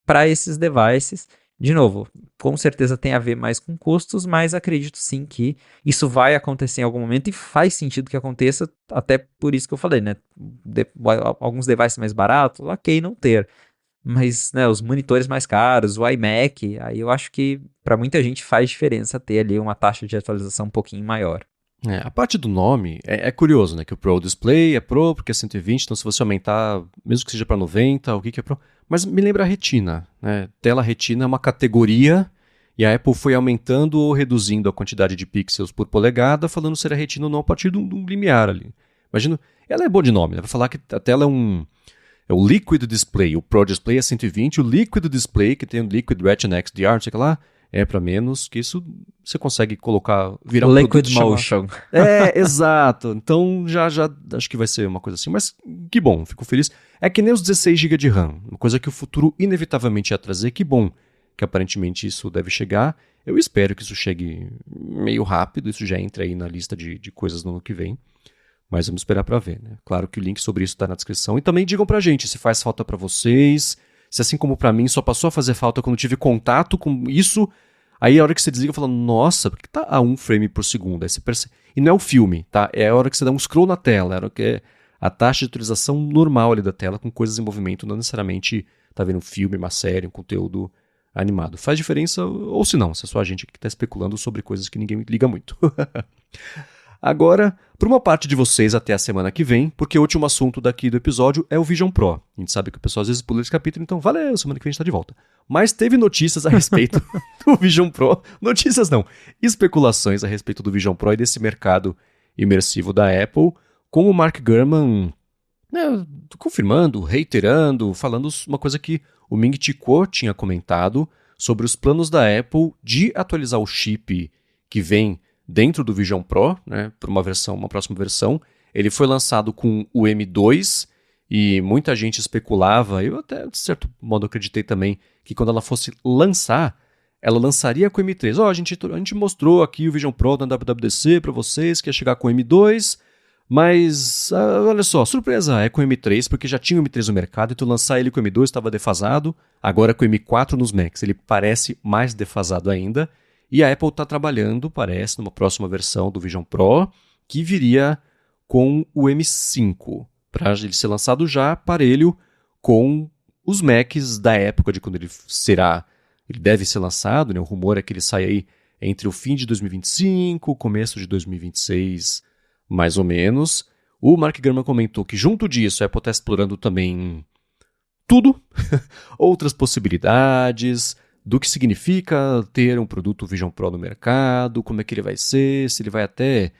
para esses devices. De novo, com certeza tem a ver mais com custos, mas acredito sim que isso vai acontecer em algum momento e faz sentido que aconteça, até por isso que eu falei, né? Alguns devices mais baratos, ok, não ter. Mas, né, os monitores mais caros, o iMac, aí eu acho que para muita gente faz diferença ter ali uma taxa de atualização um pouquinho maior. A parte do nome é curioso, né? Que o Pro Display é Pro porque é 120, então se você aumentar, mesmo que seja para 90, o que é Pro? Mas me lembra a Retina, né? Tela Retina é uma categoria e a Apple foi aumentando ou reduzindo a quantidade de pixels por polegada, falando se era Retina ou não a partir de um limiar ali. Imagina, ela é boa de nome, né? Vai falar que a tela é o Liquid Display, o Pro Display é 120, o Liquid Display, que tem o Liquid Retina XDR, não sei o que lá, é para menos, que isso você consegue colocar, virar um Liquid produto Motion. Exato. Então já acho que vai ser uma coisa assim, mas que bom, fico feliz. É que nem os 16 GB de RAM, uma coisa que o futuro inevitavelmente ia trazer, que bom que aparentemente isso deve chegar. Eu espero que isso chegue meio rápido, isso já entre aí na lista de coisas no ano que vem. Mas vamos esperar para ver, né? Claro que o link sobre isso está na descrição. E também digam pra gente se faz falta para vocês, se assim como para mim só passou a fazer falta quando tive contato com isso. Aí a hora que você desliga, fala, nossa, por que tá a 1 frame por segundo? Aí você percebe... E não é o filme, tá? É a hora que você dá um scroll na tela, é a hora que é a taxa de atualização normal ali da tela com coisas em movimento, não necessariamente tá vendo um filme, uma série, um conteúdo animado. Faz diferença, ou se não, se é só a gente que tá especulando sobre coisas que ninguém liga muito. Agora, para uma parte de vocês até a semana que vem, porque o último assunto daqui do episódio é o Vision Pro. A gente sabe que o pessoal às vezes pula esse capítulo, então valeu, semana que vem a gente tá de volta. Mas teve notícias a respeito do Vision Pro. Notícias não, especulações a respeito do Vision Pro e desse mercado imersivo da Apple, com o Mark Gurman, né, confirmando, reiterando, falando uma coisa que o Ming Chi Kuo tinha comentado sobre os planos da Apple de atualizar o chip que vem dentro do Vision Pro, né, para uma próxima versão. Ele foi lançado com o M2 e muita gente especulava, eu até de certo modo acreditei também, que quando ela fosse lançar, ela lançaria com o M3. A gente mostrou aqui o Vision Pro na WWDC para vocês, que ia chegar com o M2, mas olha só, surpresa, é com o M3, porque já tinha o M3 no mercado, então lançar ele com o M2 estava defasado, agora com o M4 nos Macs ele parece mais defasado ainda. E a Apple está trabalhando, parece, numa próxima versão do Vision Pro, que viria com o M5, para ele ser lançado já parelho com os Macs da época de quando ele deve ser lançado, né? O rumor é que ele sai aí entre o fim de 2025, começo de 2026, mais ou menos. O Mark Gurman comentou que junto disso a Apple está explorando também tudo, outras possibilidades, do que significa ter um produto Vision Pro no mercado, como é que ele vai ser, se ele vai até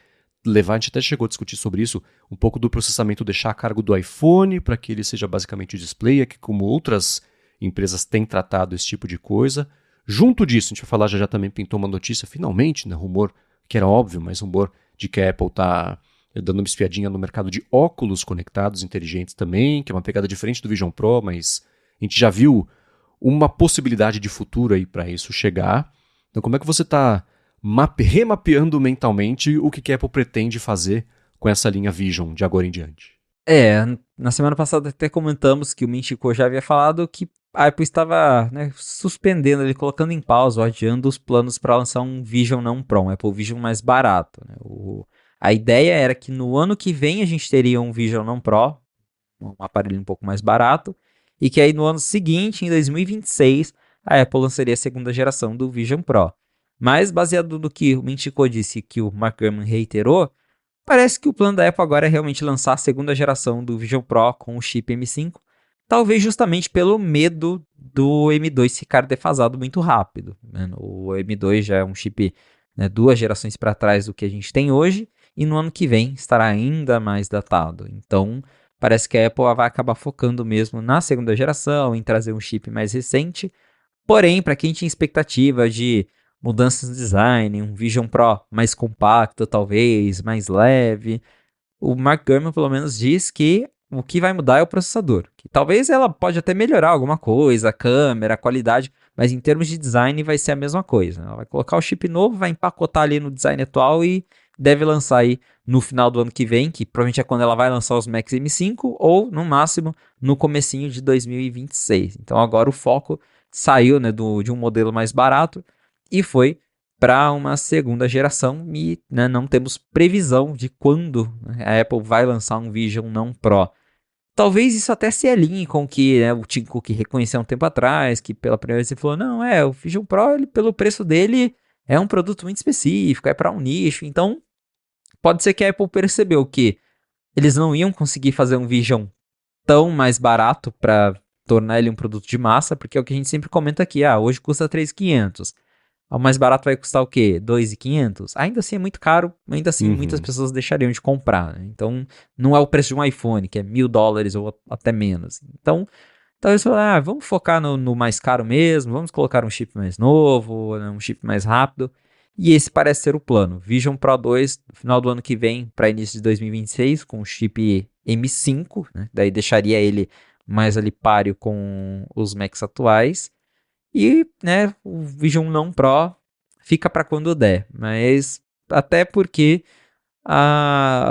levar, a gente até chegou a discutir sobre isso, um pouco do processamento deixar a cargo do iPhone para que ele seja basicamente o display, que como outras empresas têm tratado esse tipo de coisa. Junto disso, a gente vai falar já também pintou uma notícia, finalmente, né, rumor que era óbvio, mas rumor de que a Apple está dando uma espiadinha no mercado de óculos conectados inteligentes também, que é uma pegada diferente do Vision Pro, mas a gente já viu uma possibilidade de futuro aí para isso chegar. Então como é que você está remapeando mentalmente o que a Apple pretende fazer com essa linha Vision de agora em diante? Na semana passada até comentamos que o Min-Chi já havia falado que a Apple estava, né, suspendendo, ali, colocando em pausa, ou adiando os planos para lançar um Vision não Pro, um Apple Vision mais barato. Né? A ideia era que no ano que vem a gente teria um Vision não Pro, um aparelho um pouco mais barato, e que aí no ano seguinte, em 2026, a Apple lançaria a segunda geração do Vision Pro. Mas, baseado no que o Min-Chi disse, que o Mark Gurman reiterou, parece que o plano da Apple agora é realmente lançar a segunda geração do Vision Pro com o chip M5, talvez justamente pelo medo do M2 ficar defasado muito rápido. Né? O M2 já é um chip, né, 2 gerações para trás do que a gente tem hoje, e no ano que vem estará ainda mais datado. Então, parece que a Apple vai acabar focando mesmo na segunda geração, em trazer um chip mais recente. Porém, para quem tinha expectativa de mudanças no design, um Vision Pro mais compacto, talvez, mais leve, o Mark Gurman pelo menos diz que o que vai mudar é o processador. Que talvez ela pode até melhorar alguma coisa, a câmera, a qualidade, mas em termos de design vai ser a mesma coisa. Ela vai colocar o chip novo, vai empacotar ali no design atual e deve lançar aí no final do ano que vem, que provavelmente é quando ela vai lançar os Macs M5, ou no máximo no comecinho de 2026. Então agora o foco saiu, né, de um modelo mais barato e foi para uma segunda geração e, né, não temos previsão de quando, né, a Apple vai lançar um Vision não Pro. Talvez isso até se alinhe com o que, né, o Tim Cook reconheceu um tempo atrás, que pela primeira vez ele falou, não, o Vision Pro, ele, pelo preço dele, é um produto muito específico, é para um nicho, então pode ser que a Apple percebeu que eles não iam conseguir fazer um Vision tão mais barato para tornar ele um produto de massa, porque é o que a gente sempre comenta aqui, hoje custa 3.500. O mais barato vai custar o quê? 2.500? Ainda assim é muito caro, ainda assim muitas pessoas deixariam de comprar. Né? Então, não é o preço de um iPhone, que é $1.000 ou até menos. Então, talvez vamos focar no mais caro mesmo, vamos colocar um chip mais novo, né, um chip mais rápido. E esse parece ser o plano. Vision Pro 2, no final do ano que vem, para início de 2026, com o chip M5, né? Daí deixaria ele mais ali páreo com os Macs atuais. E, né, o Vision não Pro fica para quando der, mas até porque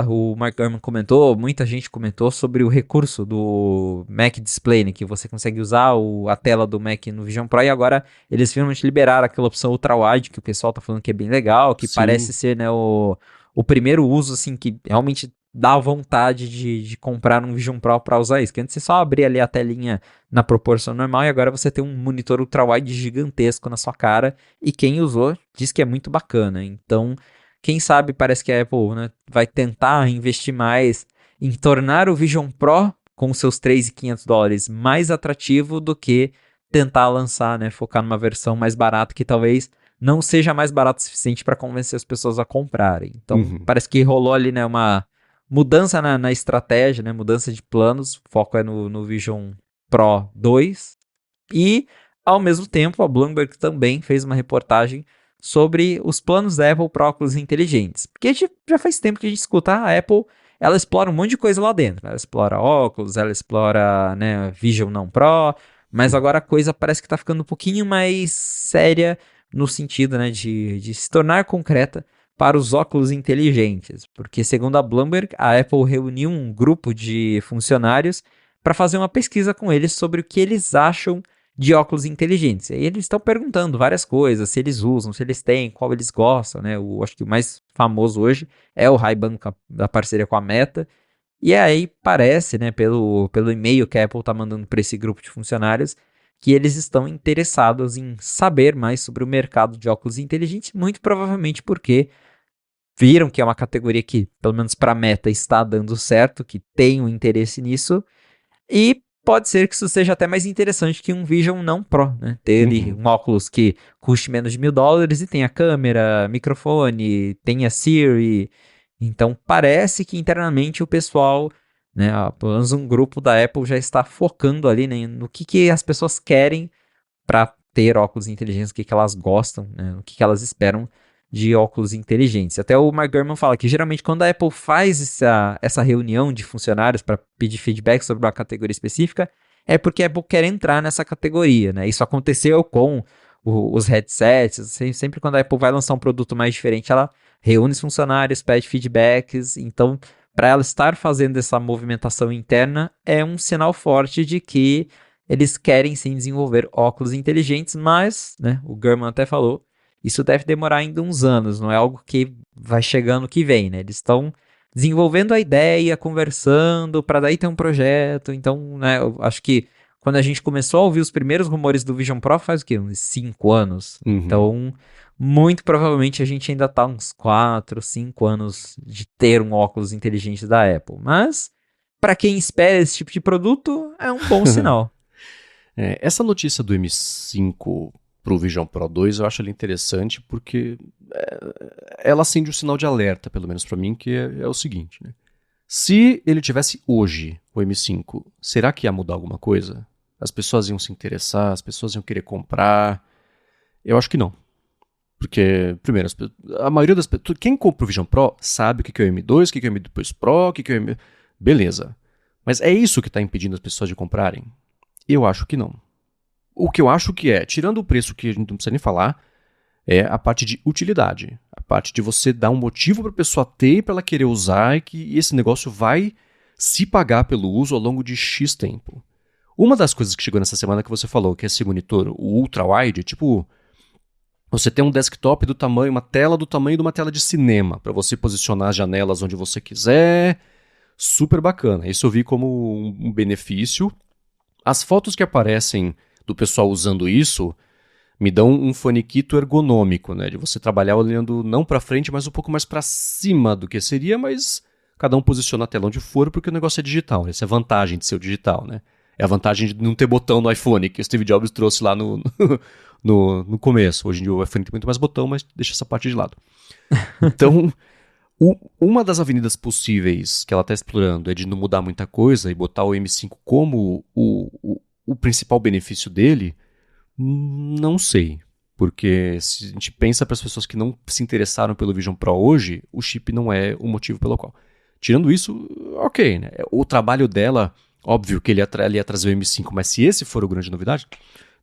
o Mark Gurman comentou, muita gente comentou sobre o recurso do Mac Display, né, que você consegue usar a tela do Mac no Vision Pro, e agora eles finalmente liberaram aquela opção Ultra Wide, que o pessoal tá falando que é bem legal, que parece ser, né, o primeiro uso, assim, que realmente dá vontade de comprar um Vision Pro para usar isso, que antes você só abria ali a telinha na proporção normal, e agora você tem um monitor ultra-wide gigantesco na sua cara, e quem usou diz que é muito bacana. Então, quem sabe, parece que a Apple, né, vai tentar investir mais em tornar o Vision Pro com seus $3.500 mais atrativo do que tentar lançar, né, focar numa versão mais barata que talvez não seja mais barato o suficiente para convencer as pessoas a comprarem. Então, parece que rolou ali, né, uma mudança na estratégia, né, mudança de planos, o foco é no Vision Pro 2, e ao mesmo tempo a Bloomberg também fez uma reportagem sobre os planos da Apple para óculos inteligentes, porque já faz tempo que a gente escuta a Apple, ela explora um monte de coisa lá dentro, ela explora óculos, ela explora, né, Vision não Pro, mas agora a coisa parece que está ficando um pouquinho mais séria no sentido, né, de se tornar concreta para os óculos inteligentes, porque segundo a Bloomberg, a Apple reuniu um grupo de funcionários para fazer uma pesquisa com eles sobre o que eles acham de óculos inteligentes. E aí eles estão perguntando várias coisas, se eles usam, se eles têm, qual eles gostam, né? Acho que o mais famoso hoje é o Ray-Ban da parceria com a Meta. E aí parece, né, pelo e-mail que a Apple está mandando para esse grupo de funcionários, que eles estão interessados em saber mais sobre o mercado de óculos inteligentes, muito provavelmente porque viram que é uma categoria que, pelo menos para a Meta, está dando certo, que tem um interesse nisso, e pode ser que isso seja até mais interessante que um Vision não Pro, né? Ter um óculos que custe menos de $1.000 e tenha câmera, microfone, tenha Siri, Então parece que internamente o pessoal, né, pelo menos um grupo da Apple já está focando ali, né, no que as pessoas querem para ter óculos inteligentes, o que elas gostam, né, o que elas esperam de óculos inteligentes. Até o Mark Gurman fala que geralmente quando a Apple faz essa reunião de funcionários para pedir feedback sobre uma categoria específica, é porque a Apple quer entrar nessa categoria, né? Isso aconteceu com os headsets, sempre quando a Apple vai lançar um produto mais diferente, ela reúne os funcionários, pede feedbacks, então para ela estar fazendo essa movimentação interna é um sinal forte de que eles querem sim desenvolver óculos inteligentes, mas, né, o Gurman até falou, isso deve demorar ainda uns anos, não é algo que vai chegando que vem, né? Eles estão desenvolvendo a ideia, conversando, para daí ter um projeto. Então, né, eu acho que quando a gente começou a ouvir os primeiros rumores do Vision Pro, faz o quê? Uns 5 anos. Uhum. Então, muito provavelmente a gente ainda tá uns 4, 5 anos de ter um óculos inteligente da Apple. Mas, para quem espera esse tipo de produto, é um bom sinal. Essa notícia do M5 para o Vision Pro 2 eu acho ela interessante porque ela acende um sinal de alerta, pelo menos para mim, que é o seguinte, né? Se ele tivesse hoje o M5, será que ia mudar alguma coisa? As pessoas iam se interessar, as pessoas iam querer comprar? Eu acho que não. Porque, primeiro, a maioria das pessoas... Quem compra o Vision Pro sabe o que é o M2, o que é o M2 Pro, o que é o M... Beleza. Mas é isso que está impedindo as pessoas de comprarem? Eu acho que não. O que eu acho que tirando o preço que a gente não precisa nem falar, é a parte de utilidade. A parte de você dar um motivo para a pessoa ter, para ela querer usar e que esse negócio vai se pagar pelo uso ao longo de X tempo. Uma das coisas que chegou nessa semana que você falou, que é esse monitor, o ultra-wide, tipo, você tem um desktop do tamanho, uma tela do tamanho de uma tela de cinema, para você posicionar as janelas onde você quiser. Super bacana. Isso eu vi como um benefício. As fotos que aparecem do pessoal usando isso me dão um faniquito ergonômico, né? De você trabalhar olhando não para frente, mas um pouco mais para cima do que seria, mas cada um posiciona a tela onde for, porque o negócio é digital. Essa é a vantagem de ser o digital, né? É a vantagem de não ter botão no iPhone, que o Steve Jobs trouxe lá no começo. Hoje em dia o iPhone tem muito mais botão, mas deixa essa parte de lado. Então, uma das avenidas possíveis que ela está explorando é de não mudar muita coisa e botar o M5 como o principal benefício dele. Não sei, porque se a gente pensa para as pessoas que não se interessaram pelo Vision Pro hoje, o chip não é o motivo pelo qual. Tirando isso, ok, né? O trabalho dela, óbvio que ele ia trazer o M5, mas se esse for a grande novidade,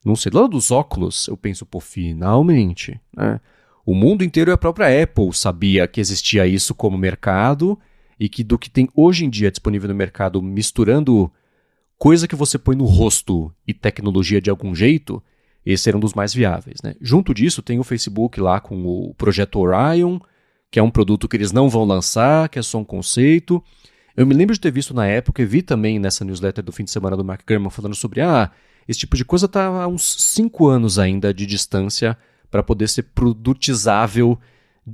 não sei. Do lado dos óculos, eu penso, pô, finalmente, né? O mundo inteiro e a própria Apple sabia que existia isso como mercado e que do que tem hoje em dia disponível no mercado, misturando coisa que você põe no rosto e tecnologia de algum jeito, esse era um dos mais viáveis, né? Junto disso, tem o Facebook lá com o Projeto Orion, que é um produto que eles não vão lançar, que é só um conceito. Eu me lembro de ter visto na época e vi também nessa newsletter do fim de semana do Mark Gurman falando sobre esse tipo de coisa está há uns 5 anos ainda de distância para poder ser produtizável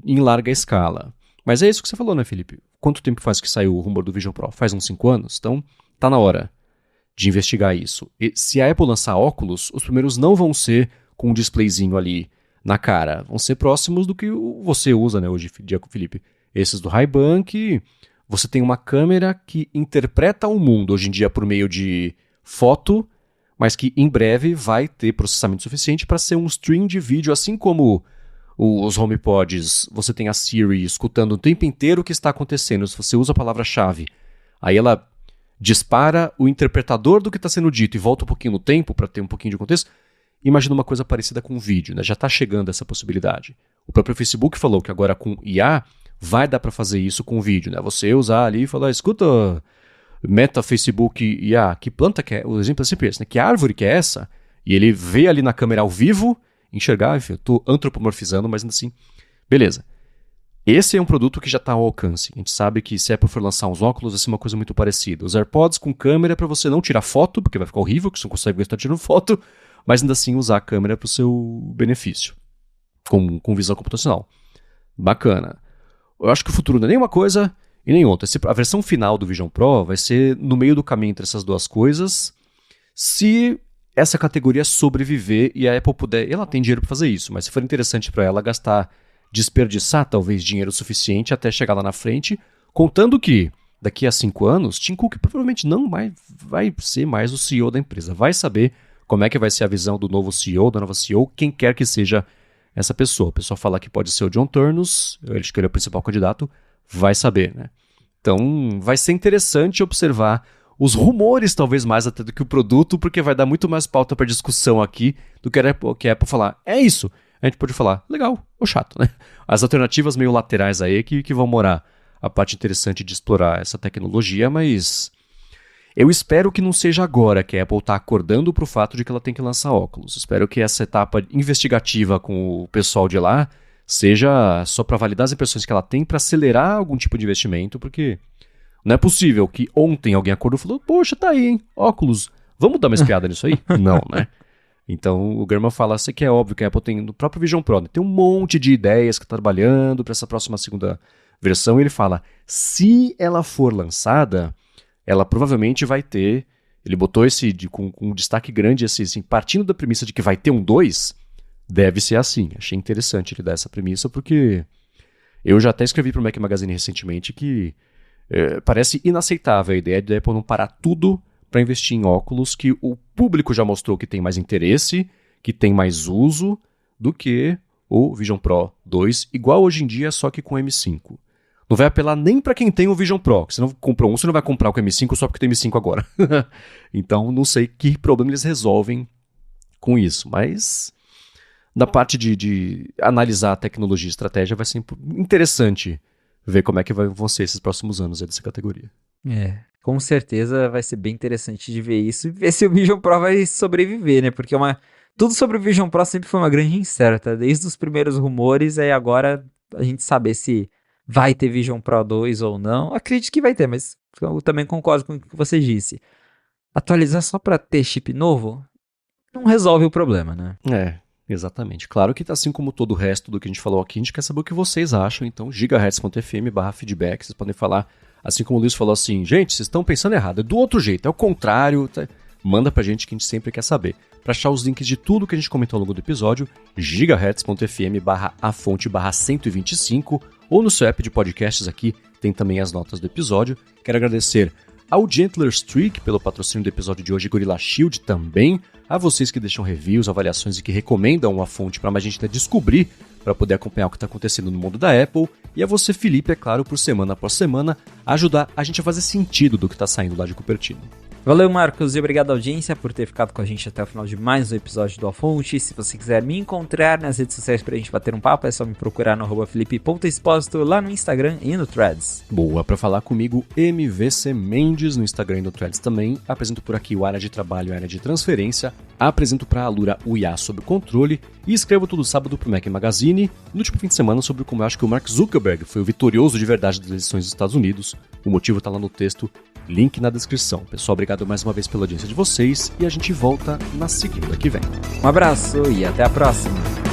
em larga escala. Mas é isso que você falou, né, Felipe? Quanto tempo faz que saiu o rumor do Vision Pro? Faz uns 5 anos? Então, tá na hora de investigar isso. E se a Apple lançar óculos, os primeiros não vão ser com um displayzinho ali na cara. Vão ser próximos do que você usa, né, hoje em dia, Felipe. Esses do Ray-Ban, que você tem uma câmera que interpreta o mundo hoje em dia por meio de foto, mas que em breve vai ter processamento suficiente para ser um stream de vídeo, assim como os HomePods, você tem a Siri escutando o tempo inteiro o que está acontecendo. Se você usa a palavra-chave, aí ela dispara o interpretador do que está sendo dito e volta um pouquinho no tempo para ter um pouquinho de contexto. Imagina uma coisa parecida com vídeo, né? Já está chegando essa possibilidade. O próprio Facebook falou que agora com IA vai dar para fazer isso com vídeo, né? Você usar ali e falar, escuta, Meta, Facebook, IA, que planta que é? O exemplo é sempre esse, né? Que árvore que é essa? E ele vê ali na câmera ao vivo, enxergar, enfim, eu estou antropomorfizando, mas ainda assim, beleza. Esse é um produto que já está ao alcance. A gente sabe que se a Apple for lançar uns óculos, vai ser uma coisa muito parecida. Os AirPods com câmera para você não tirar foto, porque vai ficar horrível, que você não consegue estar tirando foto, mas ainda assim usar a câmera para o seu benefício, com visão computacional. Bacana. Eu acho que o futuro não é nem uma coisa e nem outra. A versão final do Vision Pro vai ser no meio do caminho entre essas duas coisas, se essa categoria sobreviver e a Apple puder... Ela tem dinheiro para fazer isso, mas se for interessante para ela gastar desperdiçar talvez dinheiro suficiente até chegar lá na frente, contando que daqui a 5 anos, Tim Cook provavelmente não vai ser mais o CEO da empresa, vai saber como é que vai ser a visão do novo CEO, da nova CEO, quem quer que seja essa pessoa. O pessoal fala que pode ser o John Turnus, ele que ele é o principal candidato, vai saber, né? Então vai ser interessante observar os rumores, talvez mais até do que o produto, porque vai dar muito mais pauta para discussão aqui do que a Apple falar. É isso. A gente pode falar, legal ou chato, né? As alternativas meio laterais aí que vão morar a parte interessante de explorar essa tecnologia, mas eu espero que não seja agora que a Apple está acordando para o fato de que ela tem que lançar óculos. Espero que essa etapa investigativa com o pessoal de lá seja só para validar as impressões que ela tem para acelerar algum tipo de investimento, porque não é possível que ontem alguém acordou e falou, poxa, tá aí, hein, óculos, vamos dar uma espiada nisso aí? Não, né? Então o Gurman fala, isso que é óbvio que a Apple tem no próprio Vision Pro, né? Tem um monte de ideias que está trabalhando para essa próxima segunda versão, e ele fala, se ela for lançada, ela provavelmente vai ter, ele botou esse com um destaque grande assim, partindo da premissa de que vai ter um 2, deve ser assim. Achei interessante ele dar essa premissa, porque eu já até escrevi para o Mac Magazine recentemente que parece inaceitável a ideia de a Apple não parar tudo para investir em óculos que o público já mostrou que tem mais interesse, que tem mais uso do que o Vision Pro 2, igual hoje em dia, só que com M5. Não vai apelar nem para quem tem o Vision Pro. Se não comprou um, você não vai comprar o M5 só porque tem M5 agora. Então, não sei que problema eles resolvem com isso. Mas, da parte de analisar a tecnologia e estratégia, vai ser interessante ver como é que vão ser esses próximos anos aí dessa categoria. Com certeza vai ser bem interessante de ver isso e ver se o Vision Pro vai sobreviver, né? Porque tudo sobre o Vision Pro sempre foi uma grande incerta. Desde os primeiros rumores, aí agora a gente saber se vai ter Vision Pro 2 ou não. Acredito que vai ter, mas eu também concordo com o que você disse. Atualizar só para ter chip novo não resolve o problema, né? Exatamente. Claro que assim como todo o resto do que a gente falou aqui, a gente quer saber o que vocês acham. Então, gigahertz.fm/feedback, vocês podem falar, assim como o Luiz falou assim, gente, vocês estão pensando errado, é do outro jeito, é o contrário. Manda pra gente que a gente sempre quer saber. Para achar os links de tudo que a gente comentou ao longo do episódio, gigahertz.fm/afonte/125, ou no seu app de podcasts aqui, tem também as notas do episódio. Quero agradecer ao Gentler Streak pelo patrocínio do episódio de hoje, Gorilla Shield também, a vocês que deixam reviews, avaliações e que recomendam a fonte para mais gente descobrir, para poder acompanhar o que está acontecendo no mundo da Apple, e a você, Felipe, é claro, por semana após semana, ajudar a gente a fazer sentido do que está saindo lá de Cupertino. Valeu, Marcos, e obrigado à audiência por ter ficado com a gente até o final de mais um episódio do A Fonte. Se você quiser me encontrar nas redes sociais pra gente bater um papo, é só me procurar no @felipe.exposito lá no Instagram e no Threads. Boa, pra falar comigo, MVC Mendes no Instagram e no Threads também. Apresento por aqui o Área de Trabalho e Área de Transferência. Apresento pra Alura o IA sob controle e escrevo todo sábado pro Mac Magazine, no último fim de semana, sobre como eu acho que o Mark Zuckerberg foi o vitorioso de verdade das eleições dos Estados Unidos. O motivo tá lá no texto, link na descrição. Pessoal, obrigado mais uma vez pela audiência de vocês e a gente volta na segunda que vem. Um abraço e até a próxima!